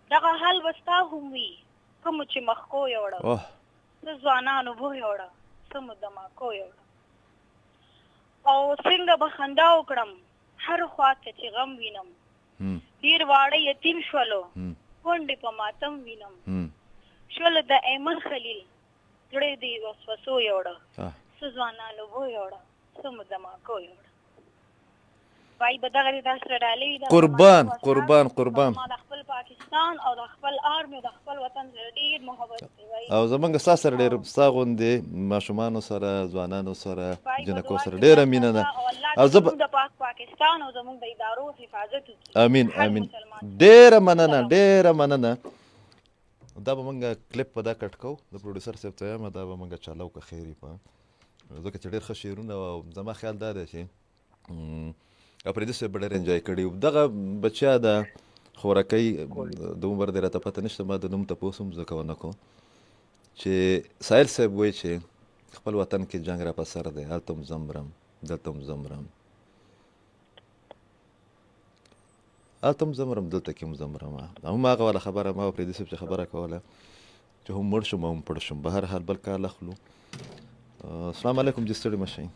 دغه حال به ستا هم وي کومو چې مخکو یوړه څه ځوانانو بو یوړه څه مو دماکو یوړه او څنګه به خندا وکړم هر خواته چې غم وینم ډېر واړه یتیم شولو کونډې په ماتم وینم شولو د ایمن خلیل زړه دې وسوسو یوړه څه ځوانانو بو یوړه څه مو دماکو یوړه وای به دغه دې سره ډالۍ قربان ما د خپل پاکستان او د خپل آرمي د خپل وطن سره ډېر محبت دی او زمونږ ستا سره ډېر ستا غوندې ماشومانو سره ځوانانو سره جنکو سره ډېره مینه ده او زمونږ د پاکستان او زمونږ د ادارو حفاظت وکړي امین ډېره مننه دا به مونږ کلیپ په دا کټ کوو د پروډوسر صاحب ته وایم دا به مونږ چالو که خیر وي په ځکه چې ډېر ښه شعرونه او زما خیال دا دی چې اپریدي صاحب به ډېر انجوی کړي دغه بچیا د خورکۍ د عمر دی راته پته نشته ما د نوم تپوس هم زه کوه نه کوم چې سایل صاحب وایي چې خپل وطن کې جنګ را په سر دی هلته هم زمرم دلته هم زمرم هلته هم زمرم دلته کې هم زمرم هم هغه والا خبره ما اپریدي صاحب چې خبره کوله چې هم مړ شم او هم پړ شم به هر حال بل کال اخلو السلام علیکم جی ستړي مه شئ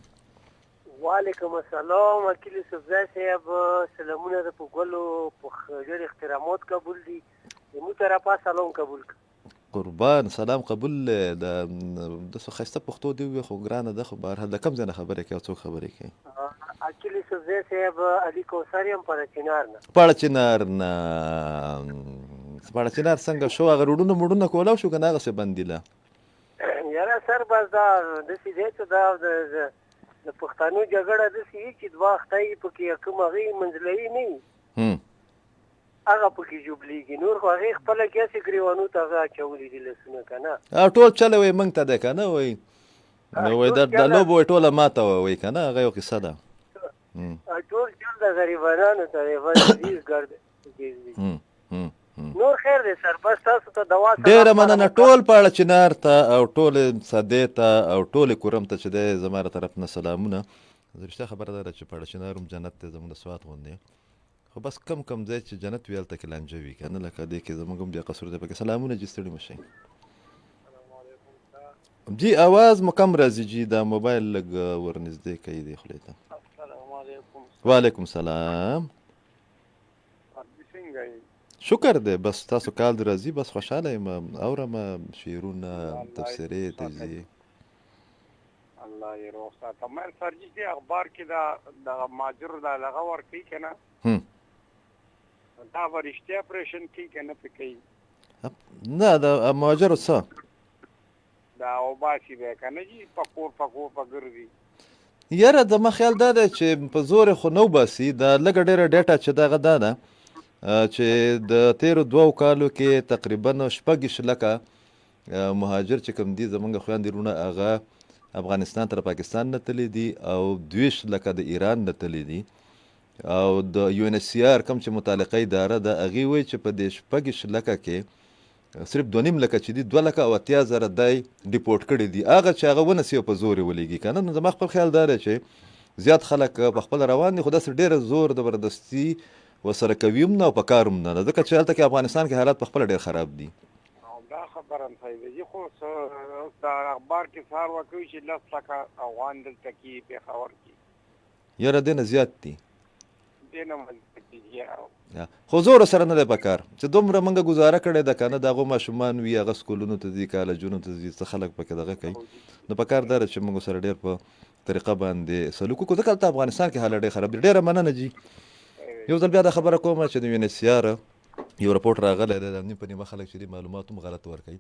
وعلیکم السلام وکیل صفزای صاحب سلامونه د په ګلو په ډېر احترامات قبول دي زموږ طرفه سلام قبول قربان سلام قبول د څه ښایسته پښتو دی وي خو ګرانه ده خو بهرحال د کم ځای نه خبرې کوي او څوک خبرې کوي وکیل صفزای صاحب علي کوثر یم پاړه چنار څنګه شو هغه روډونه موډونه کولی شو که نه هغسې بندیله یاره سر بس دا داسې دی چې دا د پښتنو جګړه داسې وي چې دوه اخته یې پکې کوم هغې منځلوي نه وي هغه پکې ژوبلیږي نور خو هغې خپله کیسې ګریوانو ته هغه اچولي دي لسونه که نه ټول چله وایي موږ ته دی که نه وایي وایي دا لوبه وایي ټوله ماته وایي که نه هغه یو قصه ده ټول چل د غریبانانو ته دی بس ګرد نور خیر دی سر بس تاسو ته دوا ډېره مننه ټول پاړه چنار ته او ټولې سادې ته او ټولې کورم ته چې دی زما له طرف نه سلامونه رښتیا خبره ده چې پاړه چنار هم جنت دی زموږ د سوات غوندې خو بس کم ځای چې جنت وي هلته کې لانجه وي که نه لکه دې کې زموږ هم بیا قصور دی پکې سلامونه جي ستړي مه شئ جی آواز مو کم راځي جی دا موبایل لږ ورنږدې کوي دی خولې ته السلام علیکم وعلیکم سلام شکر دی بس تاسو کال دی راځي بس خوشحاله یم اورم شعرونه تفسیرې تجزیې الله یې روغ ساته مل سرجي دې اخبار کې د ماجر دا لغه ورکوي که نه دا به رښتیا اپریشن کوي که نه پې کوي نه د مهاجرو څه دا اوباسي دی که نه جي پکور په ګرځي یاره زما خیال دا دی چې په زور خو نه وباسي دا لږه ډېره ډیټا چې دغه دا ده چې د تیرو 2 کالو کې تقریبا 6 لکه مهاجر چې کوم دي زمونږ خویندې وروڼه هغه افغانستان تر پاکستان نه تللی دي او 20 لکه د ایران نه تللی دي او د یو ان ایچ سی آر کوم چې متعلقه اداره ده هغې وایي چې په دې 6 لکه کې صرف 2.5 لکه چې دي 2 لکه او 80,000 دی ډیپورټ کړي دي هغه چې هغه ونسي او په زور یې ولېږي که نه نو زما خپل خیال دا دی چې زیات خلک په خپل روان دي خو داسې ډېره زور زبردستي وسره کوي هم نه او په کار هم نه ځکه چې هلته کې افغانستان کې حالات په خپله ډېر خراب دي دا خبره هم صحیح ده خو د اخبار کې سهار وکوي چې 10 لکه افغان دلته کې پېښور کې یاره دې نه زیات دي دې نه خو زور سره نه دی پکار چې دومره موږ گزاره کړې ده که نه د هغو ماشومان وي هغه سکولونو ته ځي کالجونو ته ځي څه خلک پکې دغه کوي نو پکار دا ده چې موږ سره ډېر په طریقه باندې سلوک وکړو ځکه هلته افغانستان کې حالت ډېر خراب دی. ډېره مننه جي. یو ځل بیا دا خبره کومه چې د UNHCR یو رپورټ راغلی دی د نیمه په نیمه خلک چې دي معلومات هم غلط ورکوي.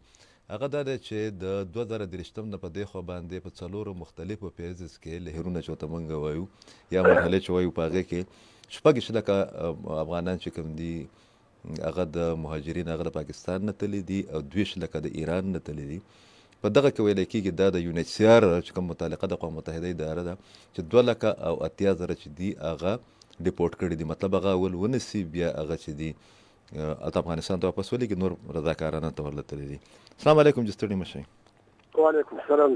هغه دا دی چې د 2023 نه په دې خوا باندې په 4 مختلفو فیزز کې لهرونه چې ورته موږ وایو یا مرحلې چې وایو په هغې کې 6 لکه افغانان چې کوم دي هغه د مهاجرین هغه د پاکستان نه تللی دي او 20 لکه د ایران نه تللی دي. په دغه کې ویلی کېږي دا د UNHCR چې کوم متعلقه د اقوام متحده اداره ده چې 2,80,000 چې دي هغه ډیپورټ کړي دي. مطلب هغه اول ونیسي بیا هغه چې دي افغانستان ته واپس ولېږي نور رضاکارانه ته ورلتلی دي. السلام علیکم جی ستړي مه شئ. وعلیکم السلام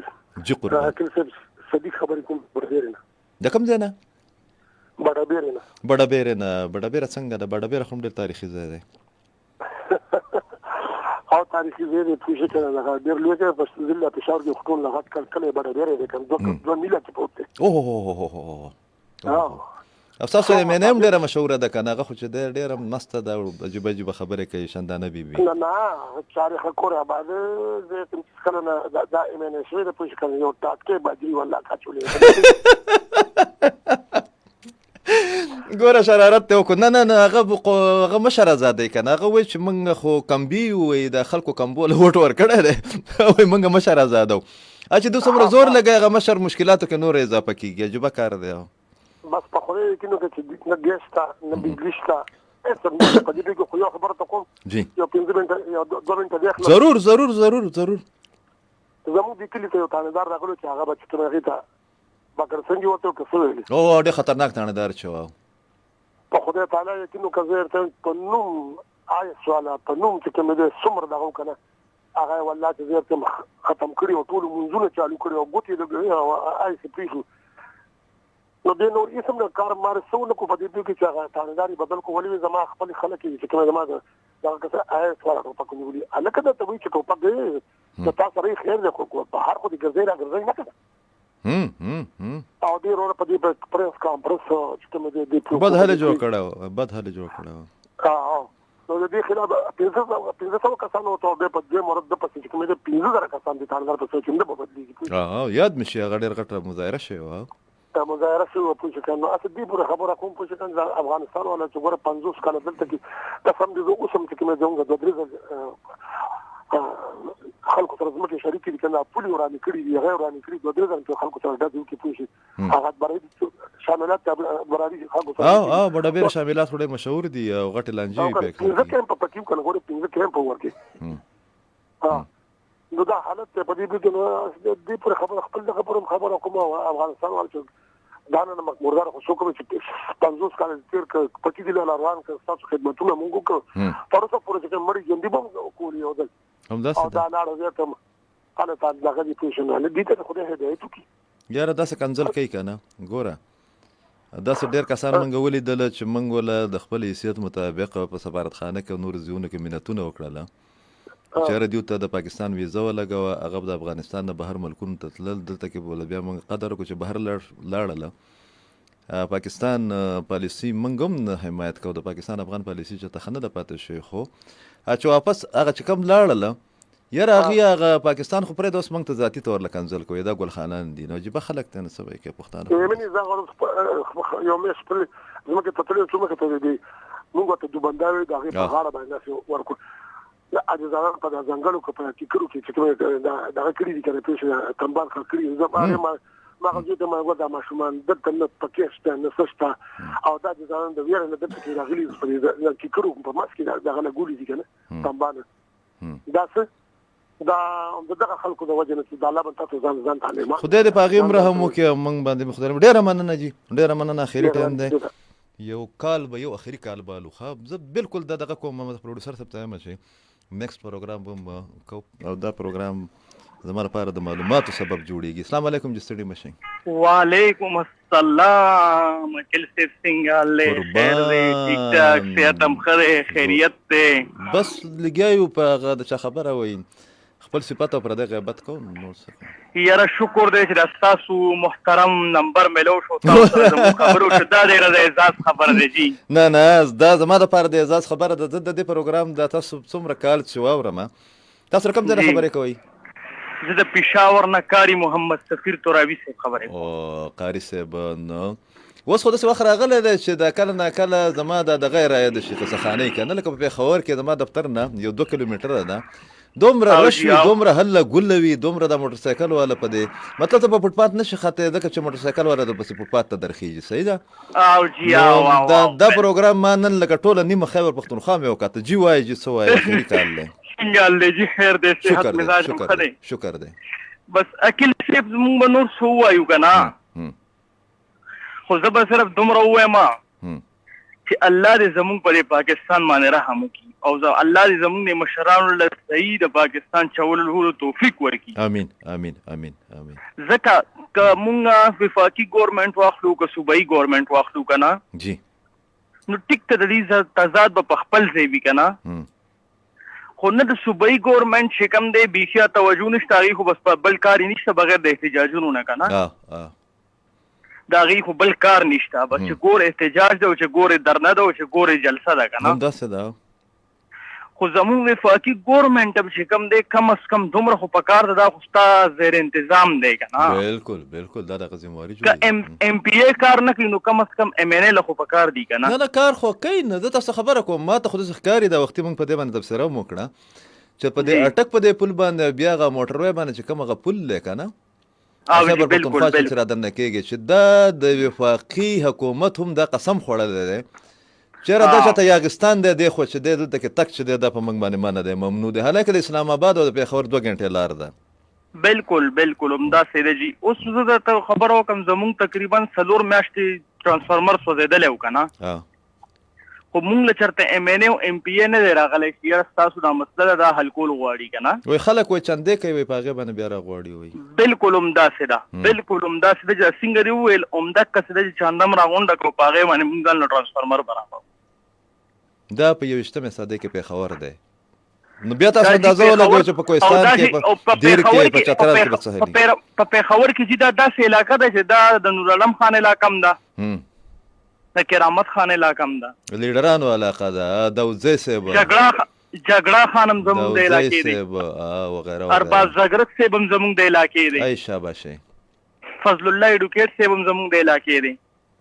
جی قربان. حکیم صاحب صدیق خبرې کوم بډابیرې نه. د کوم ځای نه؟ بډابیرې نه. بډابیرې نه. بډابیره څنګه ده؟ بډابیره خو هم ډېر تاریخي ځای دی. او تاریخي ځای دی پوه شي که نه دغه ډېر لوی دی په ضلع پېښور کې خو ټول لغت کلی بډابیرې دی که نه 2 میله کې پروت دی. افسوس دی مینه هم ډېره مشهوره ده که نه هغه خو چې دی ډېره مسته ده او عجیبه عجیبه خبرې کوي شندانه بیبي. نه تاریخ کور آباد زه کله نه دا ایمنه شوی ده پوه شي که نه یو ټاټکې بادري والله کاچولې ګوره شرارت ته وکړو. نه نه هغه مشر ازادی که نه هغه وایي چې موږ خو کمبي وایي د خلکو کمبوله ووټ ورکړی دی وایي موږ مشر ازاده وو. چې دوی څومره زور لګوي هغه مشر مشکلاتو کې نور اضافه کېږي. عجیبه کار دی. بس په خدای کې نو چې نه ګیس شته نه بجلي شته هېڅ په دې کې خو یو خبره ته کوم یو 5 منټه یا 2 منټه دی اخلم. ضرور ضرور ضرور ضرور. زموږ د کلي ته یو تانیدار راغلو چې هغه به چې تر هغې ته بکرسنګي ورته که څه ویلي. ډېر خطرناک تانیدار چې وو. په خدای تعالی یقین که زه درته په نوم آیس والا په نوم چې کوم دی څومره دغه که نه هغه والله چې زه درته ختم کړي او ټولو لمونځونه چالو کړي او ګوتې د آیس پرېښو نو دې نور هېڅ هم نه کار مار څه ونه کړو په دې کې چې هغه تانیدار یې بدل کړو. ولې زما خپل خلک چې کوم زما دغه کسه آیس والا ټوپک نیولي هلکه درته وایي چې ټوپک دی د تا سره یې خیر دی خو بهر خو دې ګرځئ را ګرځئ نه که نه او دې وروره په دې پریس کانفرنس چې کوم دی بد حل جوړ کړی و بد حل جوړ کړی و. نو د دې خلاف 500 کسانو ته بیا په دې مورد د پسې چې کوم دی 15,000 کسان دي تانیدار په څه چې هم به بدلېږي. یاد مې شي هغه ډېر غټه مظاهره شوې وه. مظاهره شوې وه پوه شي که نو هسې دې پورې خبره کوم پوه شي که نه افغانستان والا چې ګوره 50 کاله دلته کې قسم دې زه اوس هم چې کوم دی زموږ 2-3 خلکو سره ځمکې شریکې دي که نه پولې ورانې کړي دي هغه یې ورانې کړي 2-3 ځله خلکو سره ډزې وکړي پوه شي هغه برابري شاملات برابري خلکو سره بډابیره شاملات خو ډېر مشهور دي او غټې لانجې وي پکې. 15 کیمپ پکې وو که نه ګورې 15 کیمپ ورکې. نو دا حالت دی په دې کې نو دې پورې خبره خپل دغه پورې خبره کوم افغانستان والا چې دا نه مردار خو څوک چې 50 کاله تېر کړه پکې دي له روان کړه ستاسو خدمتونه مونږ وکړو تر اوسه پورې چې مړي ژوندي به هم کولي یو ځل او دا لاړه زه ته هله تا دغه دې پېښه نه دې ته خدای هدایت وکړي. یاره داسې کنځل کوي که نه ګوره داسې ډېر کسان موږ ولیدله چې موږ وله د خپل حیثیت مطابق په سفارتخانه کې او نورو ځایونو کې منتونه وکړله چېرې دیو ته د پاکستان ویزه ولګوه هغه به د افغانستان نه بهر ملکونو ته تلل دلته کې به بیا موږ قدر وکړو چې بهر لاړله پاکستان پالیسي موږ هم نه حمایت کوو د پاکستان افغان پالیسي چې ته ښه نه ده پاتې شوې خو چې واپس هغه چې کوم لاړله یاره هغه پاکستان خو پرېږده اوس موږ ته ذاتي طور له کنځل کوي دا ګلخانان دي نو عجیبه خلک ته نه څه وایي کوي پښتانه یو میاشت پرې زموږ ته تللې څومره ته دی موږ ته دوبنده وي د هغې په غاړه باندې داسې ورکړو عاجزانه په ځنګلو کې په ټیکرو کې چې کوم دغه کړي دي که نه پېښې تنبال کړي زه ما هغه ته ما وګوره دا ماشومان دلته نه پکې شته نه څه شته او دا عاجزانه د ویره نه دلته کې راغلي په دې ټیکرو په منځ کې دغه نه ګولي دي که نه تنبال دا څه دا دغه خلکو د وجې نه چې د الله به تاسو ځان تعلیم خدای دې په هغې هم رحم وکړي موږ باندې خدای ډېره مننه جي ډېره مننه اخري ټایم دی یو کال به یو اخري کال به الو زه بالکل دغه کوم محمد پروډوسر صاحب ته یم چې نیکسٹ پروګرام به کو او دا پروګرام زما لپاره د معلوماتو سبب جوړیږي. السلام علیکم جی ستړي مه شئ. وعلیکم السلام اکل صاحب څنګه حال خیر دی ټیک ټاک صحت هم ښه دی خیریت دی بس لګیا یو په هغه د چا خبره وایي خپل صفات او پردې غیبت کوم نور څه یاره شکر دی چې د تاسو محترم نمبر ملو شو تاسو سره خبرو شو دا ډیره د اعزاز خبره دی جی نه دا زما دپاره د اعزاز خبره ده. د دې پروګرام د تاسو څومره کال چې واورم تاسو رقم ځای خبرې کوئ؟ زه د پېښور نه قاري محمد سفیر توراوي صاحب خبرې کوم. او قاري صاحب نو اوس خو داسې وخت راغلی دی چې د کله نه کله زما د دغه رایه د شي قصخانۍ که نه لکه په پېښور کې زما دفتر نه یو 2 کیلومتره ده دومره رش وي دومره هله ګله وي دومره د موټرسایکل والا په دې مطلب ته په فوټپات نشي ختی ځکه چې موټرسایکل والا درپسې فوټپات ته درخېږي صحیح ده دا پروګرام ما نن لکه ټوله نیمه خیبر پښتونخوا مې وکاته جي وایي جي څه وایي خیري کال دی څنګه حال دی جي خیر دی صحت مزاج هم ښه دی شکر دی بس اکیل صاحب زمونږ به نور څه ووایو که نه خو زه به صرف دومره ووایم چې الله دې زمونږ په دې پاکستان باندې رحم وکړي او الله دې زمونږ د مشرانو له صحیح د پاکستان چولو توفیق ورکړي. امین امین امین امین. ځکه که مونږ وفاقي ګورنمنټ واخلو که صوبایي ګورنمنټ واخلو که نه جی نو ټیک ته د دې تضاد به په خپل ځای وي که نه خو نه د صوبایي ګورنمنټ چې کوم دی بیخي توجه نشته هغې خو بس بل کار یې نشته بغیر د احتجاجونو نه که نه د هغې خو بل کار نشته بس چې ګور احتجاج ده او چې ګور درنه ده او چې ګور جلسه ده که نه همداسې ده خو زمونږ وفاقي ګورنمنټ چې کوم دی کم از کم دومره خو په کار ده دا خو ستا زیر انتظام دی که نه بلکل بلکل دا دغه ذمهواري که ام پی ای کار نه کوي نو کم از کم ام این ای له خو په کار دی که نه نه کار خو کوي نه زه تاسو خبره کوم ما ته خو داسې ښکاري دا وختي موږ په دې باندې تبصره هم وکړه چې په دې اټک په دې پل باندې بیا هغه موټروی باندې چې کوم هغه پل دی که نه خیبر پښتونخوا چې رادننه کېږي چې دا د وفاقي حکومت هم دا قسم خوړلی دی چېرې دا چاته یاغستان دی دی خو چې دی دلته کې تک چې دی دا په موږ باندې منع دی ممنوع دی حالانکه د اسلام آباد او د پېښور 2 غنټې لار ده بلکل بلکل همداسې دی جي اوس زه درته خبره وکړم زمونږ تقریبا 4 میاشتې ټرانسفارمر سوځېدلی و که نه خو مونږ له چېرته ام این ای او ام پی ای نه دی راغلی چې یاره ستاسو دا مسله ده دا حل کول غواړي که نه وایي خلک وایي چندې کوي وایي په هغې باندې بیا راغواړي وایي بلکل همداسې ده بلکل همداسې ده چې څنګه دې وویل همدقسې ده چې چانده م راغونډه کړو په هغې باندې مونږ ځان له ټرانسفارمر برابر دا په 21مې صدۍ کې پېښور دی نو بیا تاسو اندازه ولګوئ چې په کوهستان کې په دیر کې په چترال کې به څه هلي په پېښور کې چې دا داسې علاقه ده چې دا د نورعالم خان علاقه هم ده د کرامت خان علاقه هم ده لیډرانو علاقه ده داودزی صاحب جګړه خان هم زمونږ د علاقې دی ارباز زګرت صاحب هم زمونږ د علاقې دی ای شاباشي فضل الله ایډوکیټ صاحب هم زمونږ د علاقې دی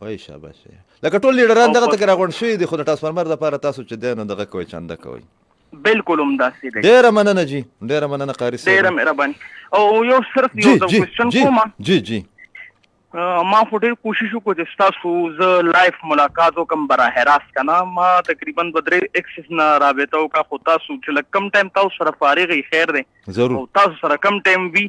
وای شاباشي لکه ټول لیډران دغه ته راغونډ شوي دي خو د ټرانسفارمر دپاره تاسو چې دی نو دغه کوئ چنده کوئ بلکل همداسې دی ډېره مننه جي ډېره مننه قاري صاحب ډېره مهرباني او یو صرف یو کوېسچن کوم جی ما خو ډېر کوشش وکړو چې ستاسو زه لایف ملاقات وکړم براه راست که نه ما تقریبا 2 اکسس نه رابطه وکړه خو تاسو چې لږ کم ټایم تاسو سره فارغ یې خیر دی او تاسو سره کم ټایم وي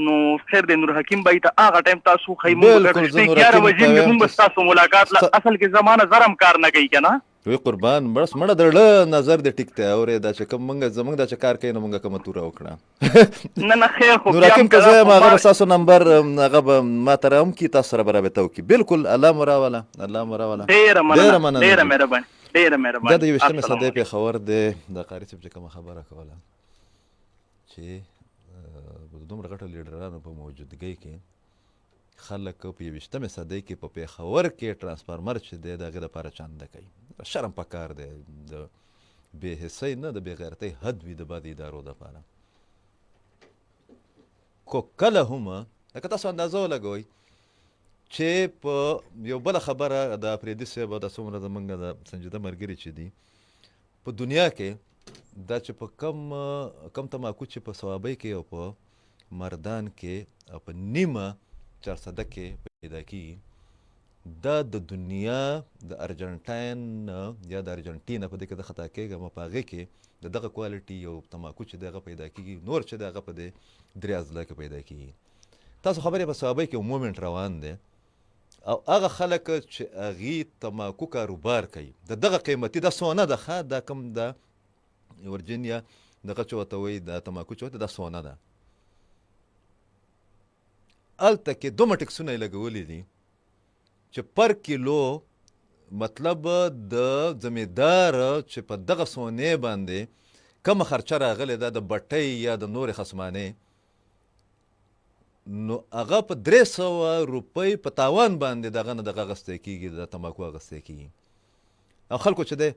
نو خیر دی نور حکیم بای ته هغه ټایم تاسو ښایي مونږ 11 بجې مې مونږ ستاسو ملاقات اصل کې زمانه زرم کار نه کوي که نه وی قربان بس مړه درړه نظر دې ټیک دی اورې دا چې کوم مونږ زمونږ دا چې کار کوي نو مونږ کومه توره وکړه نه خیر خو نور حکیم که زه یم هغه به ستاسو نمبر هغه به ما ته راهم کي تاسو سره به رابطه وکړي بلکل الله مو راوله الله مو راوله ډېره مننه ډېره مهرباني ډېره مهرباني دا د 21مې صدۍ پېښور دی د قاري صاحب چې کومه خبره کوله چې دومره غټو لیډرانو په موجودګۍ کې خلک په 21مې صدۍ کې په پېښور کې ټرانسفارمر چې دی د هغې دپاره چانده کوي شرم پکار دی د بې حسۍ نه د بې غیرتۍ حد وي د بعد ادارو دپاره خو کله هم لکه تاسو اندازه ولګوئ چې په یو بله خبره د اپریدي صاحب دا څومره زمونږ د سنجیده ملګري چې دي په دنیا کې دا چې په کم تماکو چې په ثوابۍ کې او په مردان کې او په نیمه 400 کې پیدا کېږي دا د دنیا د ارجنټاین یا د ارجنټینا په دې کې د خطا کېږم په هغې کې د دغه کوالټي یو تماکو چې د هغه پیدا کېږي نور چې د هغه په دې 3 اضلاع کې پیدا کېږي تاسو خبرې په ثوابۍ کې یو مومنټ روان دی او هغه خلک چې هغې تماکو کاروبار کوي د دغه قیمتي دا سونه ده ښه دا کوم د ورجینیا دغه چې ورته وایي د تماکو چې ورته دا سونه ده هلته کې دومره ټکسونه یې لګولي دي چې پر کیلو مطلب د زمیندار چې په دغه سونې باندې کومه خرچه راغلې ده د بټۍ یا د نورې خصمانې، نو هغه په 300 روپۍ په تاوان باندې دغه نه دغه اخیستی کېږي، د تماکو اخیستی کېږي. او خلکو چې دی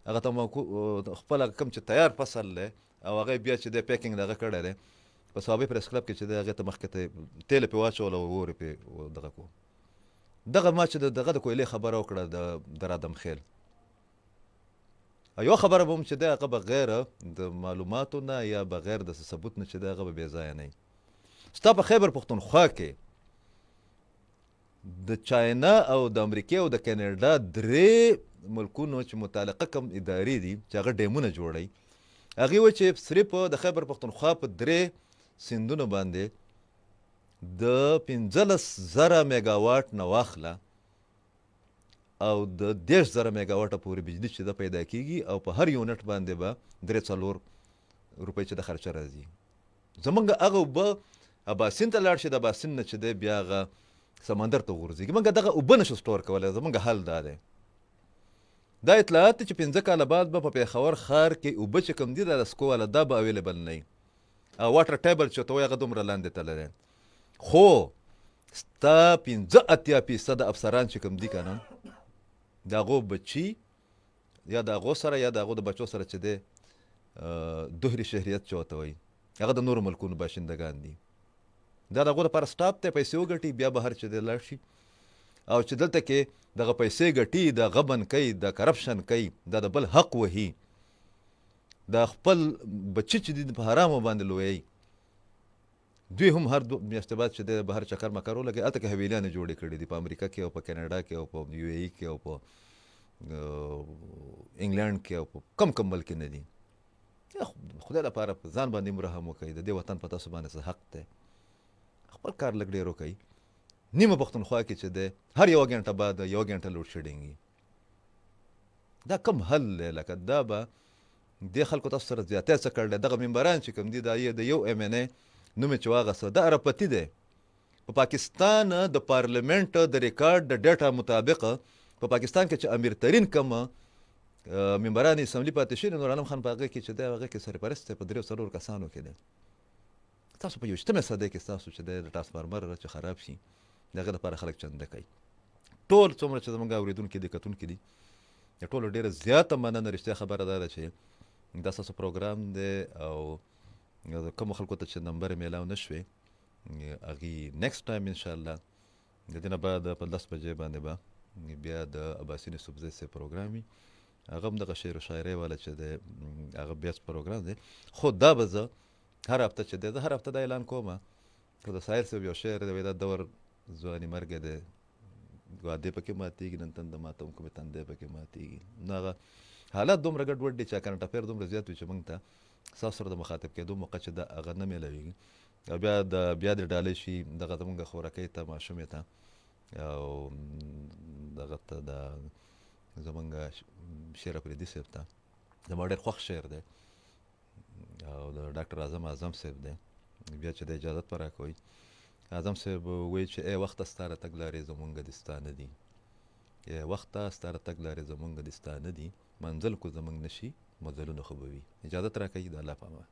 هغه تماکو خپل کوم چې تیار فصل دی او هغه بیا چې دی پیکینګ دغه کړی دی په صحابي پریس کلب کې چې دی هغې ته مخکې ته تیل پرې واچول او اور یې پرې دغه کړو. دغه ما چې دغه د کویلې خبره وکړه د رادم خیل، یوه خبره به هم چې دی هغه بغیر د معلوماتو نه یا بغیر د ثبوت نه چې دی هغه به بې ځایه نه وي. ستا په خیبر پښتونخوا کې د چاینا او د امریکې او د کاناډا 3 ملکونو چې متعلقه کوم ادارې دي چې هغه ډیمونه جوړوي، هغې وایي چې صرف د خیبر پښتونخوا په 3 سیندونو باندې د 15,000 میګاواټ نه واخله او د 10,000 میګاواټه پورې بجلي چې ده پیدا کېږي او په هر یونټ باندې به 3-4 روپۍ چې د خرچه راځي. زمونږ هغه اوبه اباسین ته لاړ شي، د اباسین نه چې دی بیا هغه سمندر ته غورځېږي. موږ دغه اوبه نشو سټور کولی. زمونږ حل دا دی، دا اطلاعات چې 5 کاله بعد به په پیښور ښار کې اوبه چې کوم دي د سکو والا دا به اویلیبل نه وي، او واټر ټیبل چې ورته وایي هغه دومره لاندې تللی دی. خو ستا 85% افسران چې کوم دي که نه، د هغو بچي یا د هغو سره یا د هغو د بچو سره چې دی دوهري شهریت چې ورته وایي، هغه د نورو ملکونو باشندګان دي. دا د هغو لپاره سټاپ دی، پیسې وګټي، بیا بهر چې دی لاړ شي، او چې دلته کې دغه پیسې ګټي، د غبن کوي، د کرپشن کوي، دا د بل حق وهي، د خپل بچي چې دي په حرامو باندې لویوي. دوی هم هر 2 میاشتې بعد چې دی بهر چکر مکر ولګي، هلته کې حویلیانې جوړې کړي دي په امریکا کې او په کاناډا کې او په یو ای کې او په انګلینډ کې او په کم ملک نه دي. خدای لپاره په ځان باندې مرحم وکړئ، د دې وطن په تاسو باندې څه حق دی، خپل کار لږ ډېر وکړئ. نیمه پښتونخوا کې چې دی هر 1 غنټه بعد 1 غنټه لوډ شیډینګ وي. دا کم حل دی؟ لکه دا به دې خلکو تاسو سره زیاتی څه کړلی. دغه ممبران چې کوم دي دا یې د یو MNA نوم یې چې واغسته، دا ارپتي دی. په پاکستان د پارلیمنټ د ریکارډ د ډیټا مطابق په پاکستان کې چې امیر ترین کومه ممبران اسمبلي پاتې شوي، نور عالم خان په هغې کې چې دی هغې کې سرپرست دی په 3-4 کسانو کې دی. تاسو په 21مه صدۍ کې ستاسو چې دی د ټرانسفارمر چې خراب شي د هغې لپاره خلک چنده کوي. ټول څومره چې زموږ اورېدونکي دي کتونکي دي، د ټولو ډېره زیاته مننه. رښتیا خبره دا ده چې دا ستاسو پروګرام دی او کومو خلکو ته چې نمبر یې میلاو نه شوې، هغې نیکسټ ټایم انشاءالله د دې نه بعد په 10 بجې باندې به بیا د اباسین یوسفزۍ صاحب پروګرام وي. هغه هم دغه شعر و شاعرۍ والا چې دی هغه بیا پروګرام دی. خو دا به زه هر هفته چې دی، زه هر هفته دا اعلان کوم که د ساحل صاحب یو شعر دی، دا دور ځواني مرګ دی، وعدې پکې ماتېږي، نن تنده ماتوم کومې تندی پکې ماتېږي. نو هغه حالات دومره ګډوډ دي چې کرنټ افیر دومره زیات وي چې موږ ته ستاسو سره د مخاطب کېدو موقع چې دا هغه نه میلاویږي. او بیا د ډالۍ شي دغه زمونږ خوراکۍ ته، ماشومې ته، او دغه ته د زمونږ شعر افریدي صاحب ته زما ډېر خوښ شعر دی او د ډاکټر اعظم صاحب دی. بیا چې د اجازت په راکوئ، اعظم صاحب وایي چې ای وخته ستا راتګ لارې زمونږ د ستا نه دي، ای وخته ستا راتګ لارې زمونږ د ستا نه دي، منزل کو زمونږ نشي مزلونه خو به وي. اجازت راکوئ، د الله په امان.